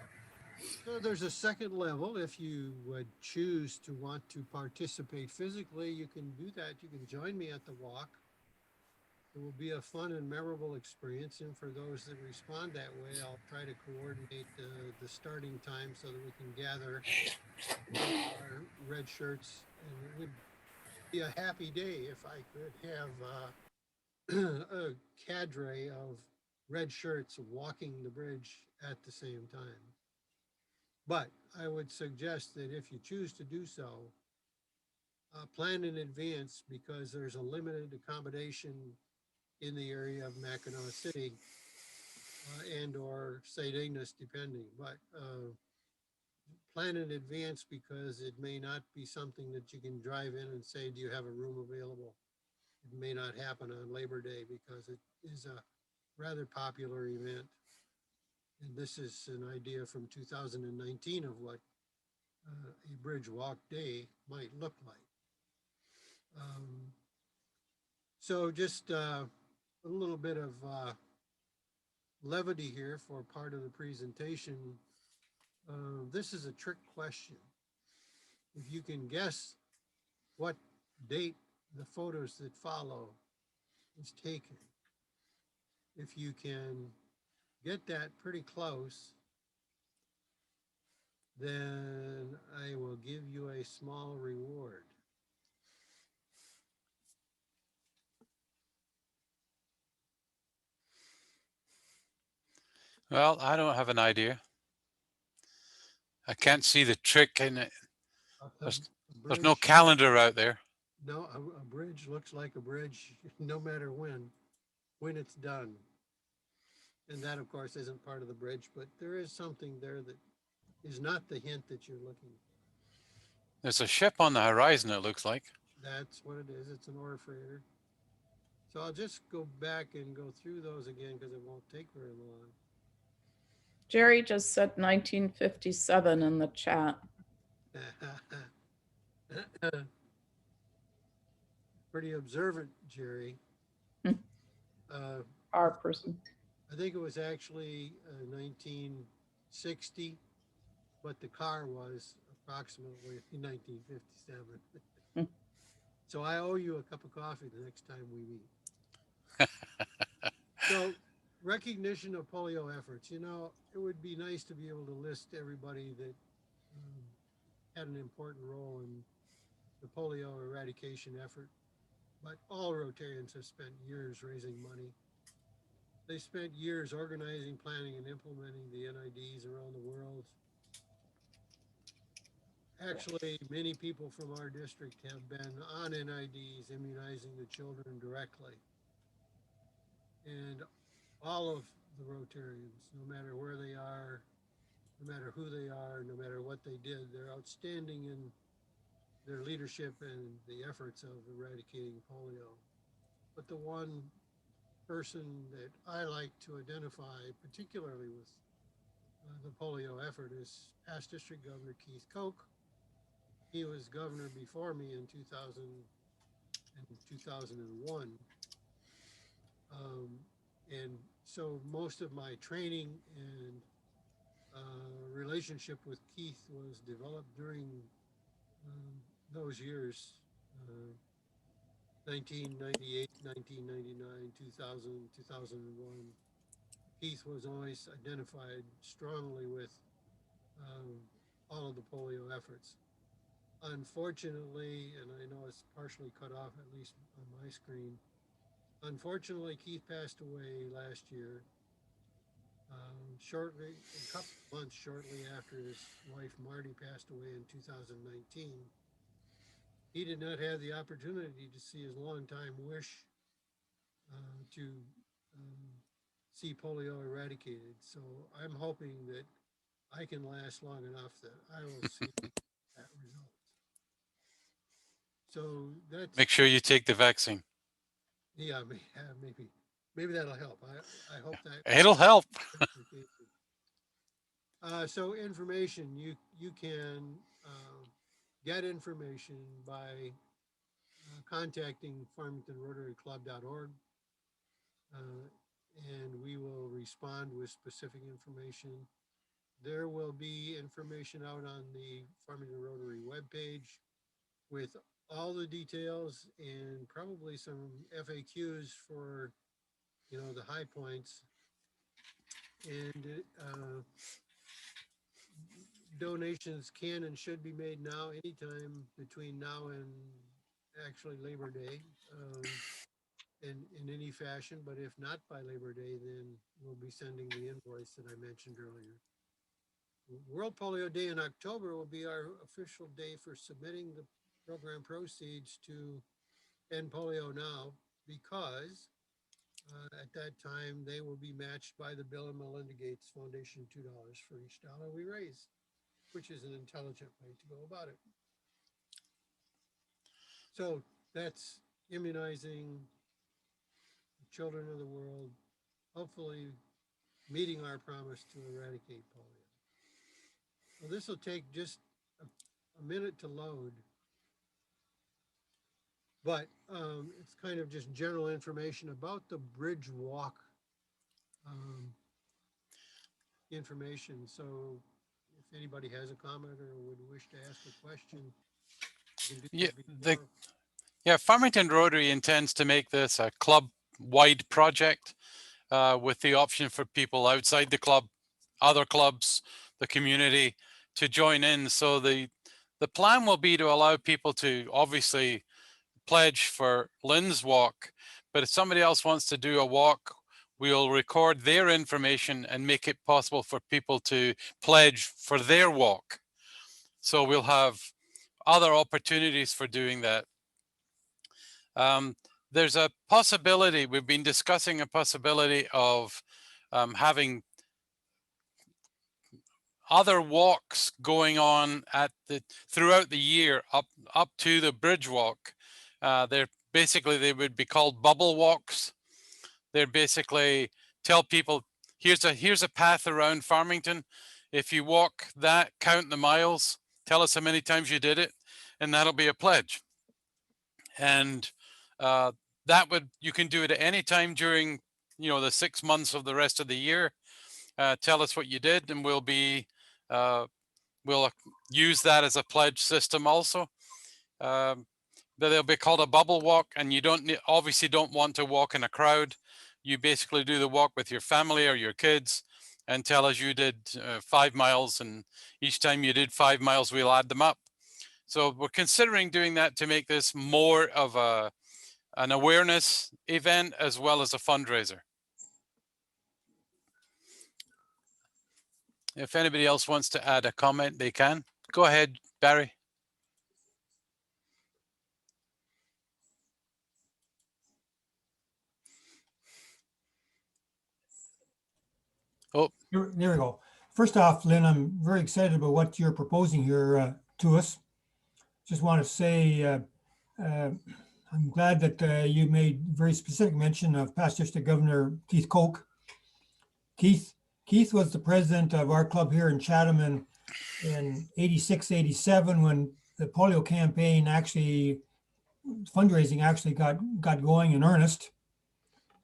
So there's a second level. If you would choose to want to participate physically, you can do that. You can join me at the walk. It will be a fun and memorable experience. And for those that respond that way, I'll try to coordinate the starting time so that we can gather our red shirts. And it would be a happy day if I could have a cadre of red shirts walking the bridge at the same time. But I would suggest that if you choose to do so, plan in advance, because there's a limited accommodation in the area of Mackinac City and or St. Ignace, depending. But plan in advance, because it may not be something that you can drive in and say, do you have a room available? It may not happen on Labor Day, because it is a rather popular event. And this is an idea from 2019 of what a bridge walk day might look like. So just a little bit of levity here for part of the presentation. This is a trick question. If you can guess what date the photos that follow is taken, if you can get that pretty close, then I will give you a small reward. Well, I don't have an idea. I can't see the trick in it. There's no calendar out there. No, a bridge looks like a bridge no matter when it's done. And that, of course, isn't part of the bridge, but there is something there that is not the hint that you're looking for. There's a ship on the horizon, it looks like. That's what it is. It's an ore freighter. So I'll just go back and go through those again, because it won't take very long. Jerry just said 1957 in the chat. Pretty observant, Jerry. Our person. I think it was actually 1960, but the car was approximately 1957. So I owe you a cup of coffee the next time we meet. So recognition of polio efforts. You know, it would be nice to be able to list everybody that had an important role in the polio eradication effort, but all Rotarians have spent years raising money. They spent years organizing, planning, and implementing the NIDs around the world. Actually, many people from our district have been on NIDs, immunizing the children directly. And all of the Rotarians, no matter where they are, no matter who they are, no matter what they did, they're outstanding in their leadership and the efforts of eradicating polio. But the one person that I like to identify, particularly with the polio effort, is past District Governor Keith Koch, he was governor before me in 2000 and 2001. And so most of my training and relationship with Keith was developed during those years, 1998, 1999, 2000, 2001. Keith was always identified strongly with all of the polio efforts. Unfortunately, and I know it's partially cut off, at least on my screen, unfortunately, Keith passed away last year, shortly, a couple months shortly after his wife Marty passed away in 2019. He did not have the opportunity to see his longtime wish to see polio eradicated. So I'm hoping that I can last long enough that I will see that result. So that's, Make sure you take the vaccine. yeah, maybe that'll help. I hope that. It'll help. So information, you can get information by contacting farmingtonrotaryclub.org, and we will respond with specific information. There will be information out on the Farmington Rotary webpage with all the details and probably some FAQs for, the high points. And donations can and should be made now, anytime between now and actually Labor Day, in any fashion. But if not by Labor Day, then we'll be sending the invoice that I mentioned earlier. World Polio Day in October will be our official day for submitting the program proceeds to End Polio Now, because at that time they will be matched by the Bill and Melinda Gates Foundation, $2 for each dollar we raise, which is an intelligent way to go about it. So that's immunizing children of the world, hopefully meeting our promise to eradicate polio. Well, this will take just a minute to load, but it's kind of just general information about the bridge walk information. So if anybody has a comment or would wish to ask a question, you can do Yeah, that before. Farmington Rotary intends to make this a club-wide project with the option for people outside the club, other clubs, the community to join in. So the plan will be to allow people to obviously pledge for Lynn's walk, but if somebody else wants to do a walk, we'll record their information and make it possible for people to pledge for their walk. So we'll have other opportunities for doing that. There's a possibility, we've been discussing a possibility of having other walks going on throughout the year up to the bridge walk. They would be called bubble walks. They're basically tell people, here's a path around Farmington. If you walk that, count the miles, tell us how many times you did it, and that'll be a pledge. And you can do it at any time during the 6 months of the rest of the year. Tell us what you did, and we'll use that as a pledge system also. They'll be called a bubble walk, and you obviously don't want to walk in a crowd. You basically do the walk with your family or your kids and tell us you did 5 miles, and each time you did 5 miles, we'll add them up. So we're considering doing that to make this more of an awareness event as well as a fundraiser. If anybody else wants to add a comment, they can. Go ahead, Barry. Oh, There we go. First off, Lynn, I'm very excited about what you're proposing here to us. Just want to say I'm glad that you made very specific mention of past District Governor Keith Koch. Keith was the president of our club here in Chatham in 86, 87 when the polio campaign actually, fundraising actually got going in earnest.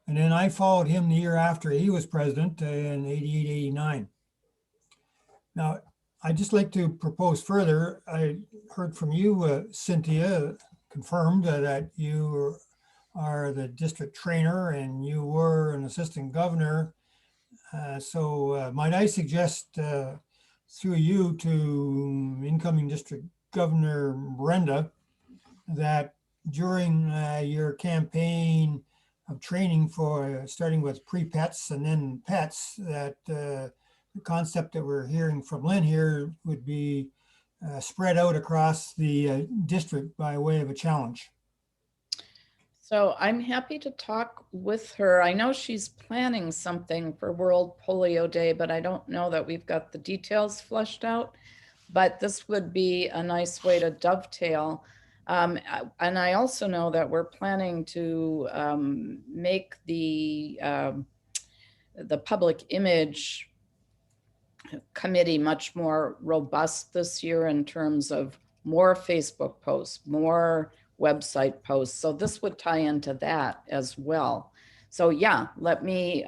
And then I followed him the year after he was president in 88, 89. Now, I'd just like to propose further. I heard from you, Cynthia, confirmed that you are the district trainer and you were an assistant governor. So might I suggest through you to incoming district governor Brenda that during your campaign of training for starting with pre-pets and then pets, that the concept that we're hearing from Lynn here would be spread out across the district by way of a challenge. So I'm happy to talk with her. I know she's planning something for World Polio Day, but I don't know that we've got the details fleshed out. But this would be a nice way to dovetail. And I also know that we're planning to make the public image committee much more robust this year in terms of more Facebook posts, more website posts. So this would tie into that as well. So yeah, let me,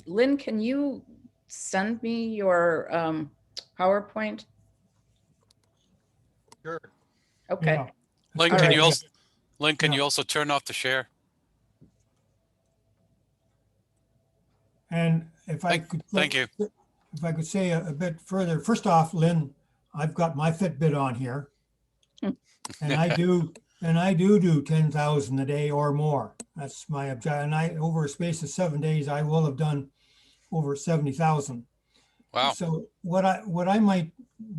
Lynn, can you send me your PowerPoint? Sure. Okay. Yeah. Lynn, All can right. you also, Lynn, can Yeah. you also turn off the share? And if I could, Thank you. if I could say a bit further, first off, Lynn, I've got my Fitbit on here. And I do 10,000 a day or more. That's my objective. And over a space of 7 days, I will have done over 70,000. Wow. So what I might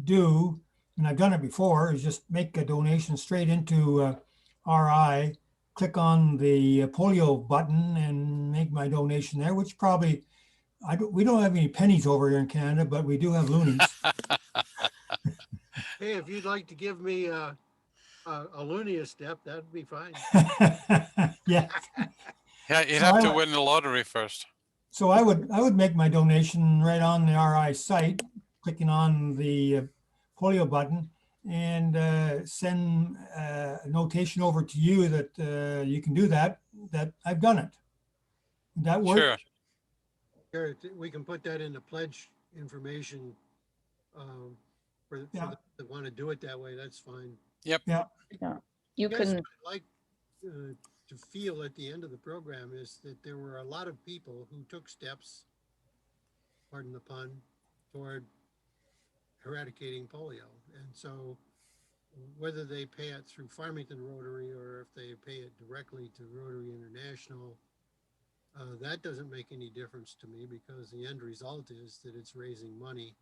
do, and I've done it before, is just make a donation straight into RI, click on the polio button and make my donation there, which probably, we don't have any pennies over here in Canada, but we do have loonies. Hey, if you'd like to give me a loony a step, that'd be fine. Yeah. Yeah, you'd So have I to like- win the lottery first. So I would make my donation right on the RI site, clicking on the polio button, and send a notation over to you that you can do that I've done it. Would that work? Sure. Sure, we can put that in the pledge information for Yeah. those that want to do it that way. That's fine. You Guess can, what I'd like to feel at the end of the program is that there were a lot of people who took steps, pardon the pun, toward eradicating polio. And so whether they pay it through Farmington Rotary or if they pay it directly to Rotary International, that doesn't make any difference to me because the end result is that it's raising money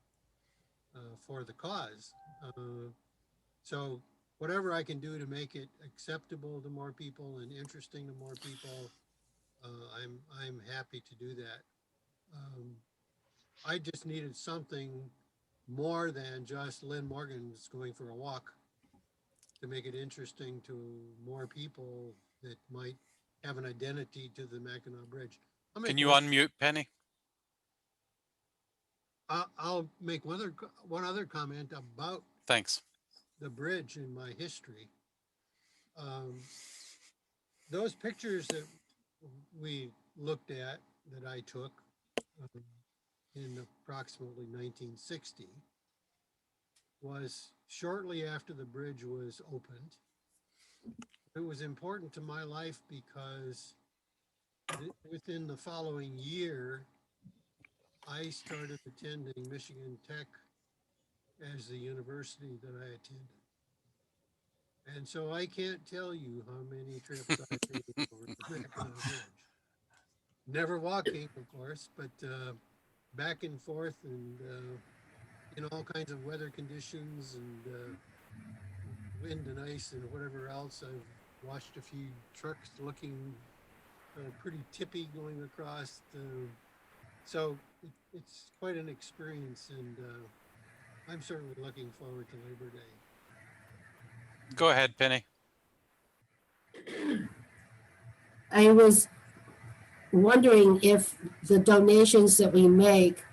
for the cause. So whatever I can do to make it acceptable to more people and interesting to more people, I'm happy to do that. I just needed something more than just Lynn Morgan's going for a walk to make it interesting to more people that might have an identity to the Mackinac Bridge. Can you unmute, Penny? I'll make one other comment about Thanks. the bridge in my history. Those pictures that we looked at, that I took in approximately 1960, was shortly after the bridge was opened. It was important to my life because within the following year, I started attending Michigan Tech as the university that I attended. And so I can't tell you how many trips I made over the Mackinac Bridge. Never walking, of course, but back and forth and in all kinds of weather conditions and wind and ice and whatever else. I've watched a few trucks looking pretty tippy going across. So it's quite an experience, and I'm certainly looking forward to Labor Day. Go ahead, Penny. I was wondering if the donations that we make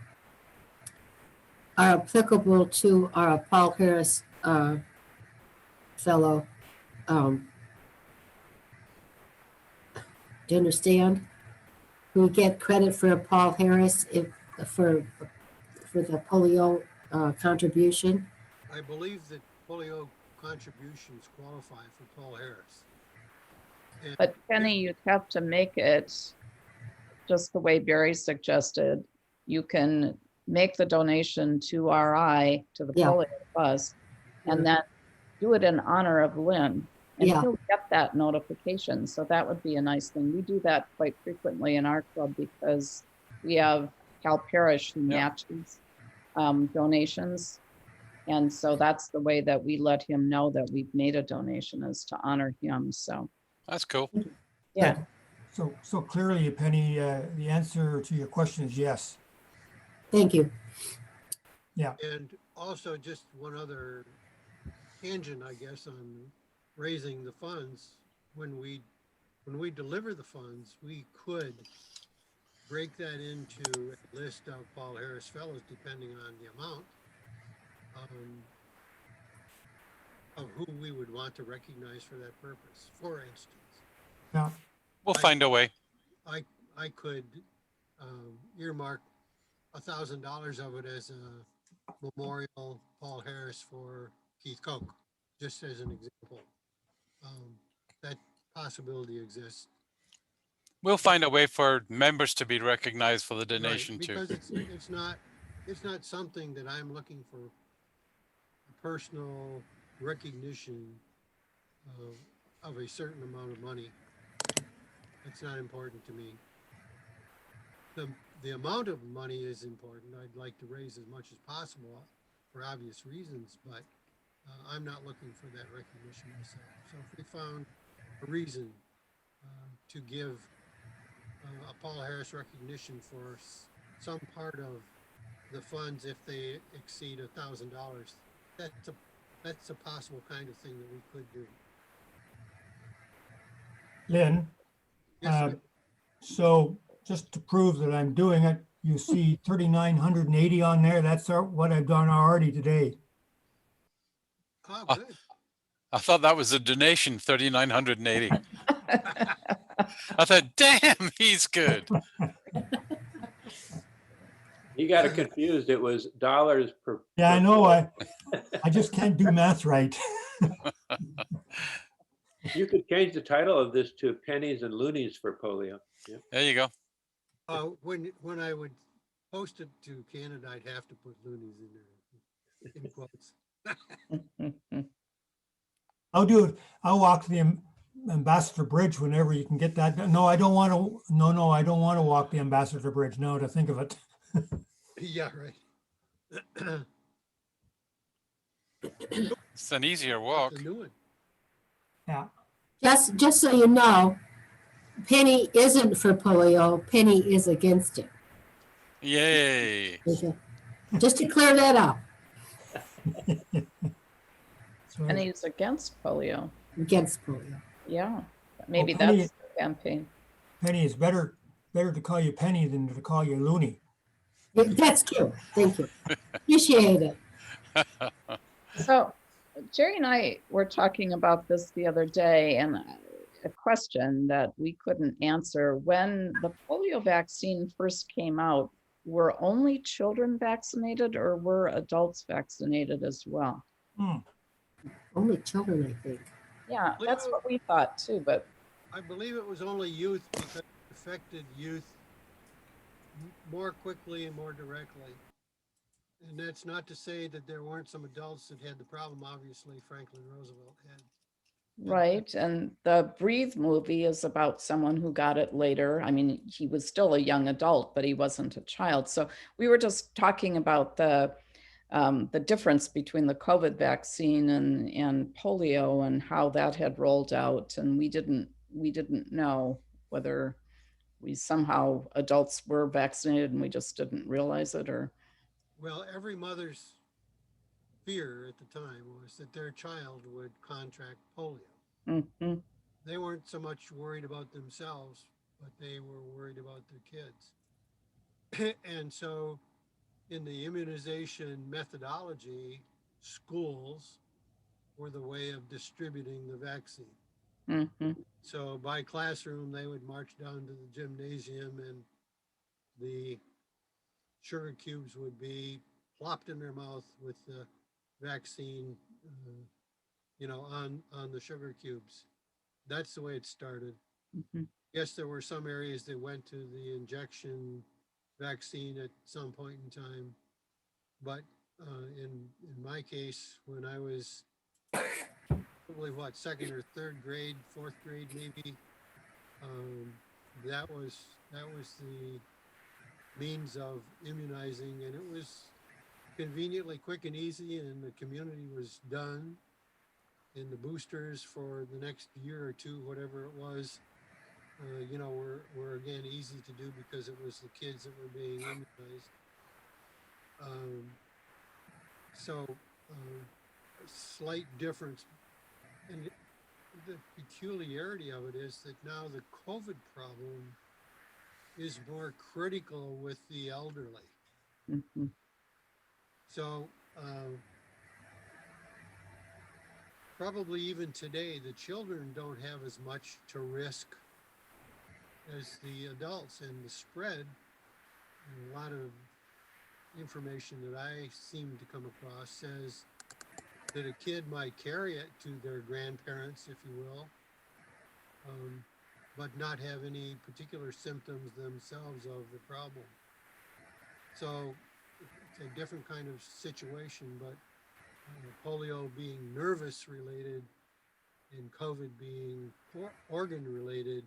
are applicable to our Paul Harris fellow. Do you understand? We get credit for Paul Harris for the polio contribution. I believe that polio contributions qualify for Paul Harris. And But Penny, you'd have to make it just the way Barry suggested. You can make the donation to RI, to the Yeah. polio bus, and then do it in honor of Lynn. And Yeah. he'll get that notification. So that would be a nice thing. We do that quite frequently in our club because we have Cal Parrish who matches donations. And so that's the way that we let him know that we've made a donation, is to honor him. So That's cool. yeah. So clearly, Penny, the answer to your question is yes. Thank you. And also just one other tangent, I guess, on raising the funds. When we deliver the funds, we could break that into a list of Paul Harris Fellows, depending on the amount of who we would want to recognize for that purpose. For instance, Yeah. We'll find a way. I could earmark $1,000 of it as a memorial Paul Harris for Keith Koch, just as an example. That possibility exists. We'll find a way for members to be recognized for the Right, donation too. because it's not something that I'm looking for a personal recognition of a certain amount of money. It's not important to me. The amount of money is important. I'd like to raise as much as possible for obvious reasons, but I'm not looking for that recognition myself. So if we found a reason to give a Paul Harris recognition for some part of the funds, if they exceed $1,000, that's a possible kind of thing that we could do. Lynn, Yes, sir. so just to prove that I'm doing it, you see 3,980 on there. That's what I've done already today. Oh, good. I thought that was a donation, 3,980. I thought, damn, he's good. You got it confused. It was dollars per. Yeah, I per- know. I just can't do math right. You could change the title of this to pennies and loonies for polio. Yeah. There you go. When I would post it to Canada, I'd have to put loonies in there, in quotes. I'll do it. I'll walk the Ambassador Bridge whenever you can get that done. No, I don't want to. No, I don't want to walk the Ambassador Bridge. No, to think of it. Yeah, right. It's an easier walk. It's a new one. Yeah. Just so you know, Penny isn't for polio. Penny is against it. Yay. Okay. Just to clear that up, That's right. And he's against polio. against polio. Yeah. Maybe Penny- that's the campaign. Penny, is better to call you Penny than to call you Looney. That's true. Thank you. Appreciate it. So Jerry and I were talking about this the other day, and a question that we couldn't answer. When the polio vaccine first came out, were only children vaccinated or were adults vaccinated as well? Only children, I think. Yeah, that's what we thought too, but I believe it was only youth because it affected youth more quickly and more directly. And that's not to say that there weren't some adults that had the problem. Obviously, Franklin Roosevelt had. right. And the Breathe movie is about someone who got it later. I mean, he was still a young adult, but he wasn't a child. So we were just talking about the difference between the COVID vaccine and polio and how that had rolled out. And we didn't know whether we somehow adults were vaccinated and we just didn't realize it, or. Well, every mother's fear at the time was that their child would contract polio. Mm-hmm. They weren't so much worried about themselves, but they were worried about their kids. And so in the immunization methodology, schools were the way of distributing the vaccine. Mhm. So by classroom, they would march down to the gymnasium and the sugar cubes would be plopped in their mouth with the vaccine, on the sugar cubes. That's the way it started. Mhm. Yes, there were some areas that went to the injection vaccine at some point in time. But in my case, when I was probably second or third grade, fourth grade maybe, um, that was the means of immunizing, and it was conveniently quick and easy, and the community was done. And the boosters for the next year or two, whatever it was, were again easy to do because it was the kids that were being immunized. Um, so a slight difference, and the peculiarity of it is that now the COVID problem is more critical with the elderly. Mhm. So probably even today, the children don't have as much to risk as the adults, and the spread, and a lot of information that I seem to come across says that a kid might carry it to their grandparents, if you will, but not have any particular symptoms themselves of the problem. So it's a different kind of situation, but polio being nervous related and COVID being organ related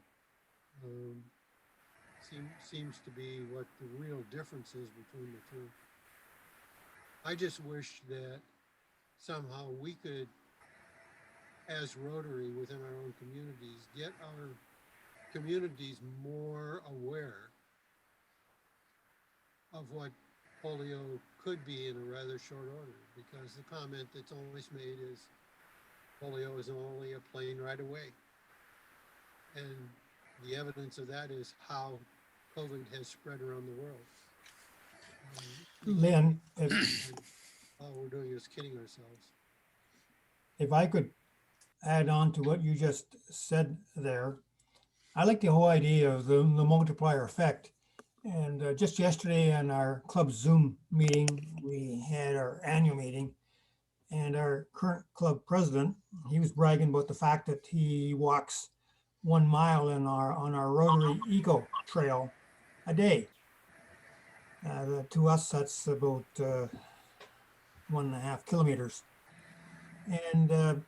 seems to be what the real difference is between the two. I just wish that somehow we could, as Rotary within our own communities, get our communities more aware of what polio could be in a rather short order, because the comment that's always made is polio is only a plane ride away. And the evidence of that is how COVID has spread around the world. Lynn, All we're doing is kidding ourselves. if I could add on to what you just said there, I like the whole idea of the multiplier effect. And just yesterday in our club Zoom meeting, we had our annual meeting, and our current club president, he was bragging about the fact that he walks 1 mile on our Rotary Eco Trail a day. To us, that's about 1.5 kilometers. And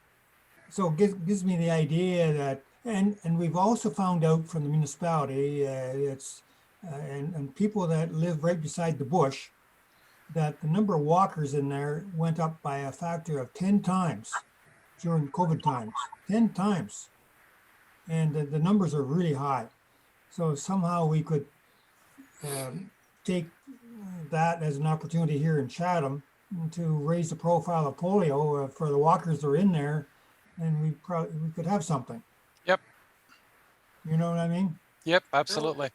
so it gives me the idea that, and we've also found out from the municipality, and people that live right beside the bush, that the number of walkers in there went up by a factor of 10 times during COVID times, 10 times. And the numbers are really high. So somehow we could take that as an opportunity here in Chatham to raise the profile of polio for the walkers that are in there, and we could have something. Yep. You know what I mean? Yep, absolutely.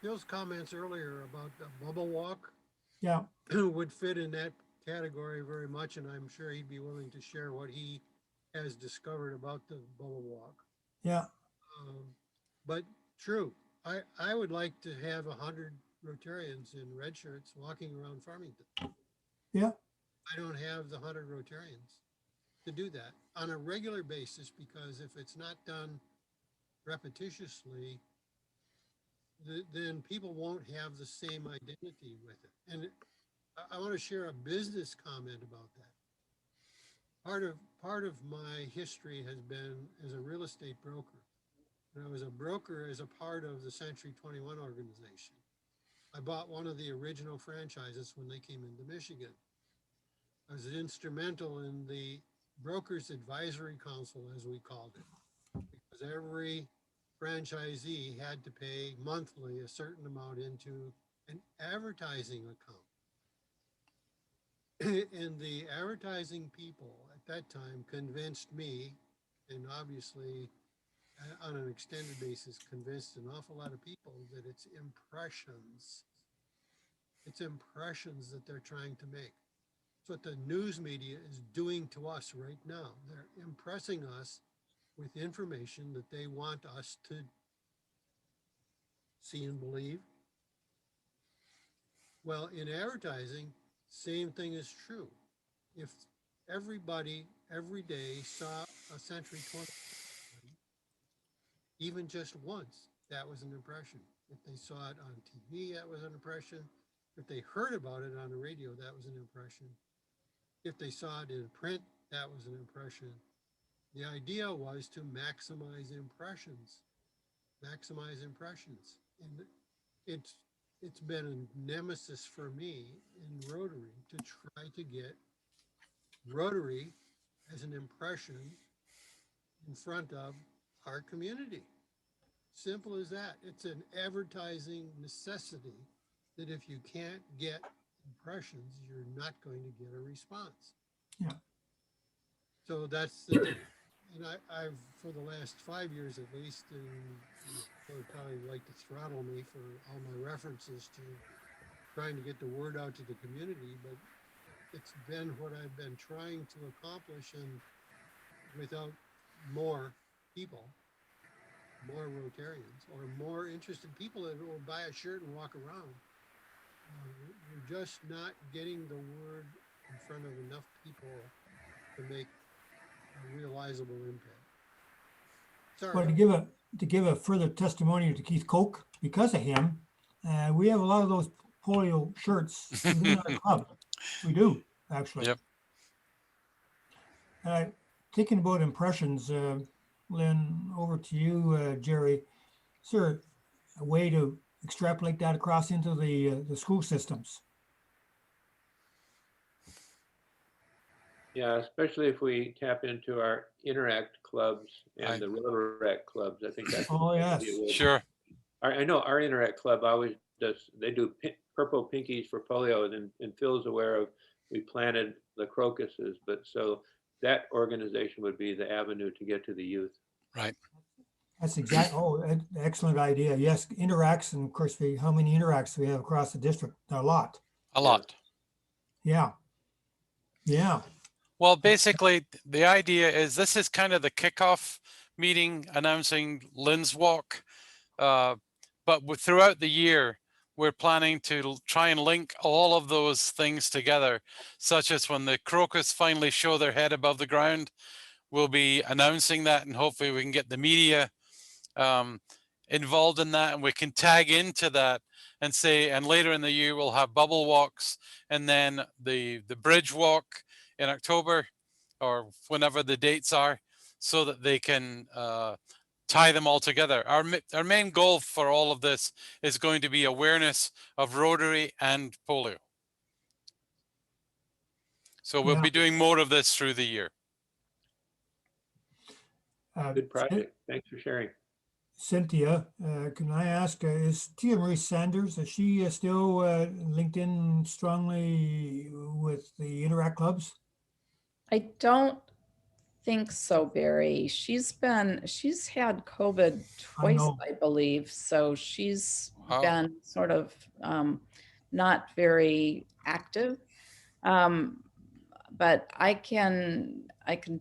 Bill's comments earlier about the bubble walk Yeah. would fit in that category very much, and I'm sure he'd be willing to share what he has discovered about the bubble walk. Yeah. But true, I would like to have 100 Rotarians in red shirts walking around Farmington. Yeah. I don't have the 100 Rotarians to do that on a regular basis, because if it's not done repetitiously, then people won't have the same identity with it. And I want to share a business comment about that. Part of my history has been as a real estate broker. And I was a broker as a part of the Century 21 organization. I bought one of the original franchises when they came into Michigan. I was instrumental in the Brokers Advisory Council, as we called it, because every franchisee had to pay monthly a certain amount into an advertising account. And the advertising people at that time convinced me, and obviously on an extended basis convinced an awful lot of people, that it's impressions that they're trying to make. what the news media is doing to us right now. They're impressing us with information that they want us to see and believe. Well, in advertising, same thing is true. If everybody every day saw a Century 20, even just once, that was an impression. If they saw it on TV, that was an impression. If they heard about it on the radio, that was an impression. If they saw it in print, that was an impression. The idea was to maximize impressions, And it's been a nemesis for me in Rotary to try to get Rotary as an impression in front of our community. Simple as that. It's an advertising necessity that if you can't get impressions, you're not going to get a response. Yeah. So that's the, and I've for the last 5 years at least, and they'll probably like to throttle me for all my references to trying to get the word out to the community, but it's been what I've been trying to accomplish, and without more people, more Rotarians, or more interested people that will buy a shirt and walk around. We're just not getting the word in front of enough people to make a realizable impact. Sorry. Well, to give a further testimony to Keith Koch, because of him, we have a lot of those polio shirts within our club. We do, actually. Yep. Thinking about impressions, Lynn, over to you, Jerry. Is there a way to extrapolate that across into the school systems? Yeah, especially if we tap into our Interact clubs and the Rotaract clubs. I think that's Oh, yes. Sure. I know our Interact club always does. They do purple pinkies for polio, and Phil's aware of. We planted the crocuses, but so that organization would be the avenue to get to the youth. Right. That's excellent idea. Yes, interacts, and of course, how many interacts do we have across the district? A lot. A lot. Yeah. Yeah. Well, basically, the idea is this is kind of the kickoff meeting announcing Lynn's walk. But throughout the year, we're planning to try and link all of those things together, such as when the crocus finally show their head above the ground, we'll be announcing that, and hopefully we can get the media involved in that, and we can tag into that and say, and later in the year, we'll have bubble walks, and then the bridge walk in October or whenever the dates are, so that they can tie them all together. Our main goal for all of this is going to be awareness of Rotary and polio. So we'll be doing more of this through the year. Good project. Thanks for sharing. Cynthia, can I ask, is Tia Marie Sanders, is she still linked in strongly with the Interact clubs? I don't think so, Barry. She's had COVID twice, I believe. So she's been sort of not very active. But I can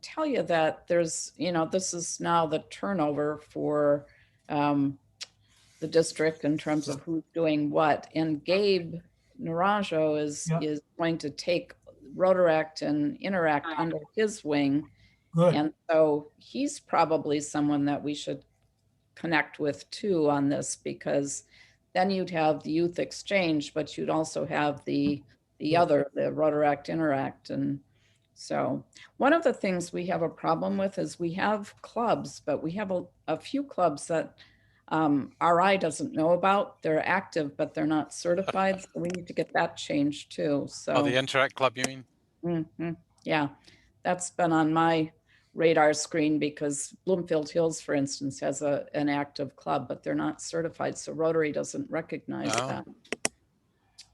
tell you that there's, this is now the turnover for the district in terms of who's doing what. And Gabe Naranjo is going to take Rotaract and Interact under his wing. Good. And so he's probably someone that we should connect with too on this, because then you'd have the youth exchange, but you'd also have the Rotaract Interact. And so one of the things we have a problem with is we have clubs, but we have a few clubs that RI doesn't know about. They're active, but they're not certified. So we need to get that changed too. So the Interact Club, you mean? Mm-hmm. Yeah, that's been on my radar screen, because Bloomfield Hills, for instance, has an active club, but they're not certified. So Rotary doesn't recognize that.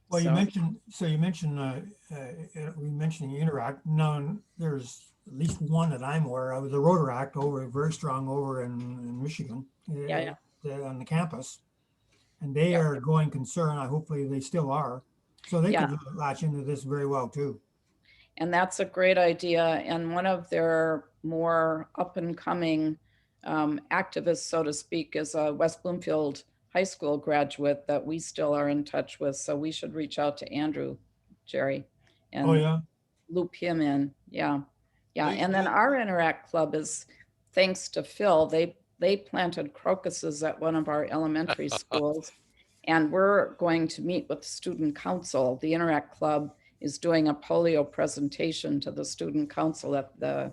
Well, you mentioned we mentioned the Interact. No, there's at least one that I'm aware of, the Rotaract, very strong over in Michigan. On the campus, and they are going concern. Hopefully they still are, so they could latch into this very well too. And that's a great idea. And one of their more up and coming activists, so to speak, is a West Bloomfield High School graduate that we still are in touch with. So we should reach out to Andrew, Jerry, Oh, and yeah. loop him in. Yeah. Yeah. Please And then do. our Interact Club is thanks to Phil. They planted crocuses at one of our elementary schools. And we're going to meet with the student council. The Interact Club is doing a polio presentation to the student council at the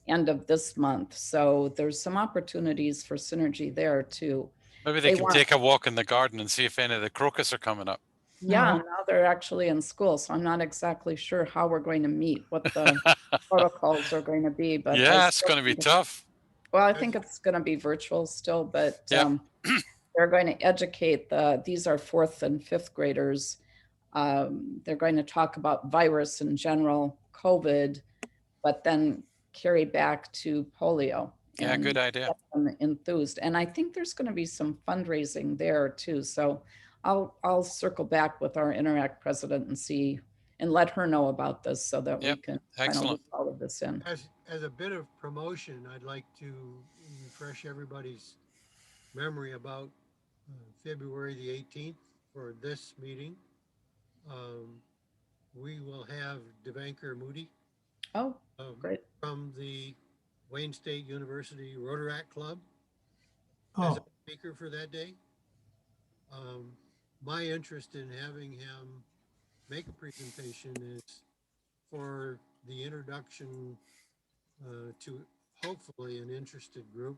end of this month. So there's some opportunities for synergy there too. Maybe they They can want, take a walk in the garden and see if any of the crocus are coming up. yeah, Oh. now they're actually in school. So I'm not exactly sure how we're going to meet, what the protocols are going to be, but I Yeah, it's still going to be think tough. well, I think it's going to be virtual still, but Yeah. they're going to educate these are 4th and 5th graders. They're going to talk about virus in general, COVID, but then carry back to polio. Yeah, And good idea. get them enthused. And I think there's going to be some fundraising there too. So I'll circle back with our Interact president and see and let her know about this so that we Yep, can kind of excellent. loop all of this in. As a bit of promotion, I'd like to refresh everybody's memory about February the 18th for this meeting. We will have Devanker Moody Oh, great. from the Wayne State University Rotaract Club as a Oh, speaker for that day. My interest in having him make a presentation is for the introduction to hopefully an interested group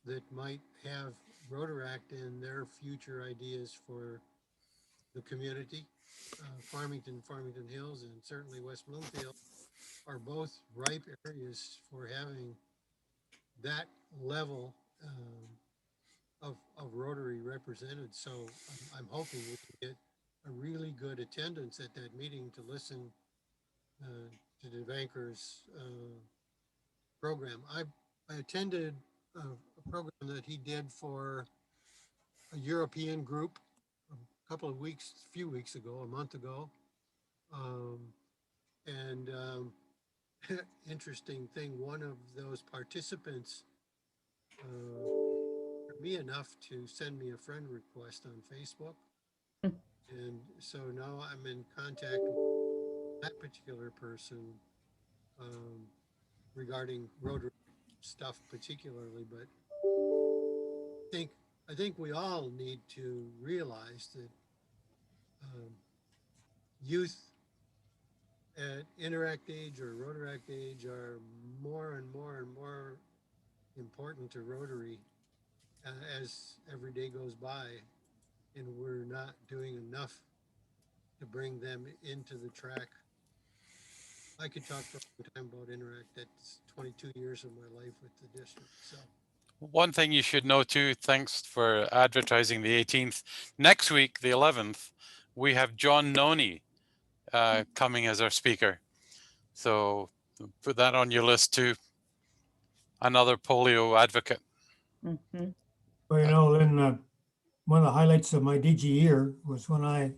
that might have Rotaract in their future ideas for the community. Farmington Hills, and certainly West Bloomfield are both ripe areas for having that level of Rotary represented. So I'm hoping we can get a really good attendance at that meeting to listen to Devanker's program. I attended a program that he did for a European group a few weeks ago, a month ago. And interesting thing, one of those participants me enough to send me a friend request on Facebook. And so now I'm in contact with that particular person regarding Rotary stuff particularly, but I think we all need to realize that youth at Interact age or Rotaract age are more and more and more important to Rotary as every day goes by, and we're not doing enough to bring them into the track. I could talk for a long time about Interact. That's 22 years of my life with the district. So One thing you should know too, thanks for advertising the 18th. Next week, the 11th, we have John Noni coming as our speaker. So put that on your list too. Another polio advocate. Mm-hmm. well, you know, Lynn, one of the highlights of my DG year was when I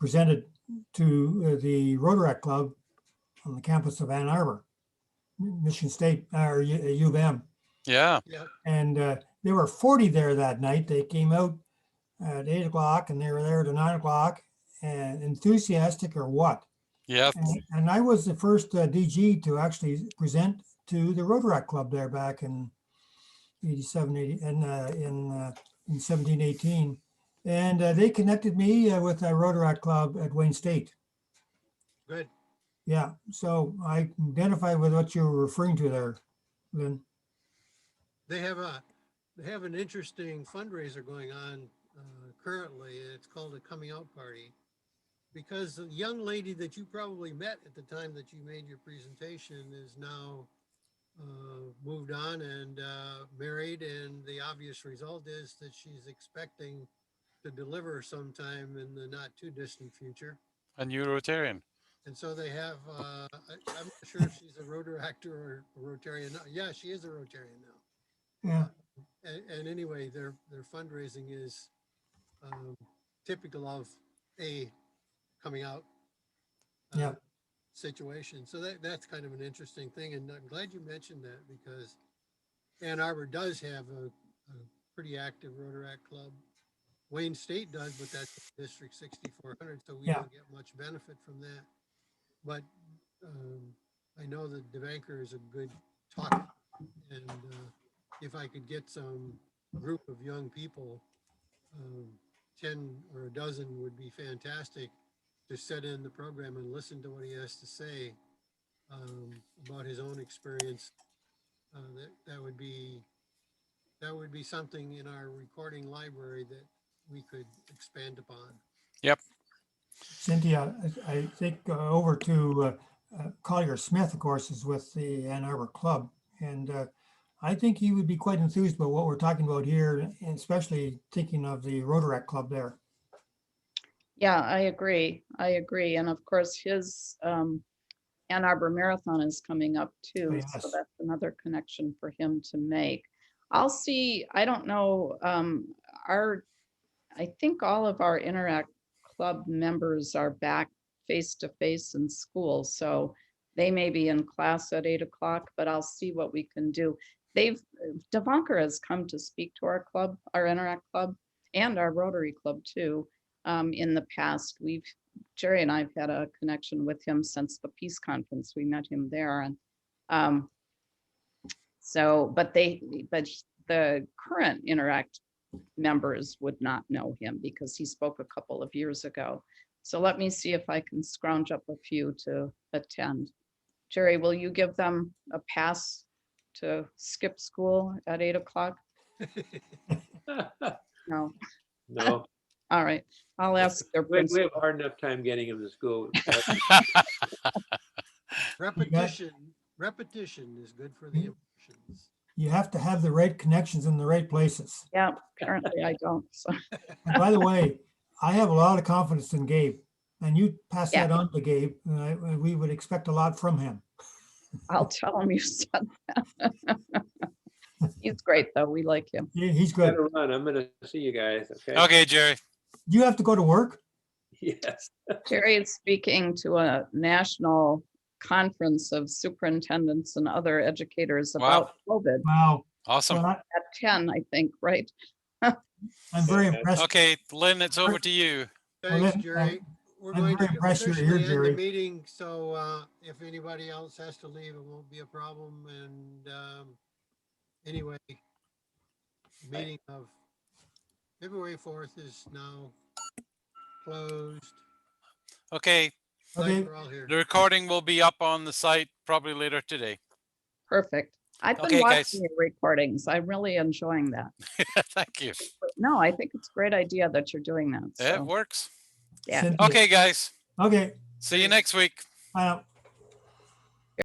presented to the Rotaract Club on the campus of Ann Arbor, Michigan State, or U of M. Yeah. yeah, And there were 40 there that night. They came out at 8 o'clock and they were there to 9 o'clock, and enthusiastic or what. Yeah. And I was the first DG to actually present to the Rotaract Club there back in 87, 80, and in 17, 18. And they connected me with a Rotaract Club at Wayne State. good. Yeah, so I identify with what you were referring to there, Lynn. They have an interesting fundraiser going on currently. It's called a coming out party, because the young lady that you probably met at the time that you made your presentation is now moved on and married, and the obvious result is that she's expecting to deliver sometime in the not too distant future. A new Rotarian. And so they have, I'm not sure if she's a Rotaract or a Rotarian. Yeah, she is a Rotarian now. Yeah. And anyway, their fundraising is typical of a coming out. Yeah. situation. So that's kind of an interesting thing. And I'm glad you mentioned that because Ann Arbor does have a pretty active Rotaract club. Wayne State does, but that's District 6400, so we Yeah. don't get much benefit from that. But I know that Devanker is a good talker, and if I could get some group of young people, 10 or a dozen would be fantastic to set in the program and listen to what he has to say about his own experience. That would be something in our recording library that we could expand upon. Yep. Cynthia, I think over to Collier Smith, of course, is with the Ann Arbor Club. And I think he would be quite enthused about what we're talking about here, and especially thinking of the Rotaract Club there. Yeah, I agree. I agree. And of course, his Ann Arbor Marathon is coming up too. Yes. So that's another connection for him to make. I'll see, I don't know, I think all of our Interact Club members are back face-to-face in school. So they may be in class at 8 o'clock, but I'll see what we can do. Devanker has come to speak to our club, our Interact Club, and our Rotary Club too. In the past, Jerry and I've had a connection with him since the peace conference. We met him there, and but the current Interact members would not know him because he spoke a couple of years ago. So let me see if I can scrounge up a few to attend. Jerry, will you give them a pass to skip school at 8 o'clock? No. No, All right. I'll ask their we have principal. a hard enough time getting him to school. Repetition is good for the emotions. You have to have the right connections in the right places. Yeah, apparently I don't. So And by the way, I have a lot of confidence in Gabe, and you pass that on to Gabe, and we would expect a lot from him. I'll tell him you said that. He's great though. We like him. He's good. Gotta run. I'm gonna see you guys, okay? Okay, Jerry. Do you have to go to work? Yes. Jerry is speaking to a national conference of superintendents and other educators about COVID Wow. Awesome. Well, at 10, I think, right? I'm very Yeah. impressed. Okay, Lynn, it's over to you. Thanks, Lynn, Jerry. We're I'm going very to impressed you're officially here, end the Jerry. meeting, so if anybody else has to leave, it won't be a problem. And anyway, meeting of February 4th is now closed. Okay, Glad Okay, we're all here. the recording will be up on the site probably later today. Perfect. I've been Okay, guys. watching your recordings. I'm really enjoying that. Thank you. No, I think it's a great idea that you're doing that. It So, works. yeah. Cynthia. Okay, guys. Okay, See you next week. bye now.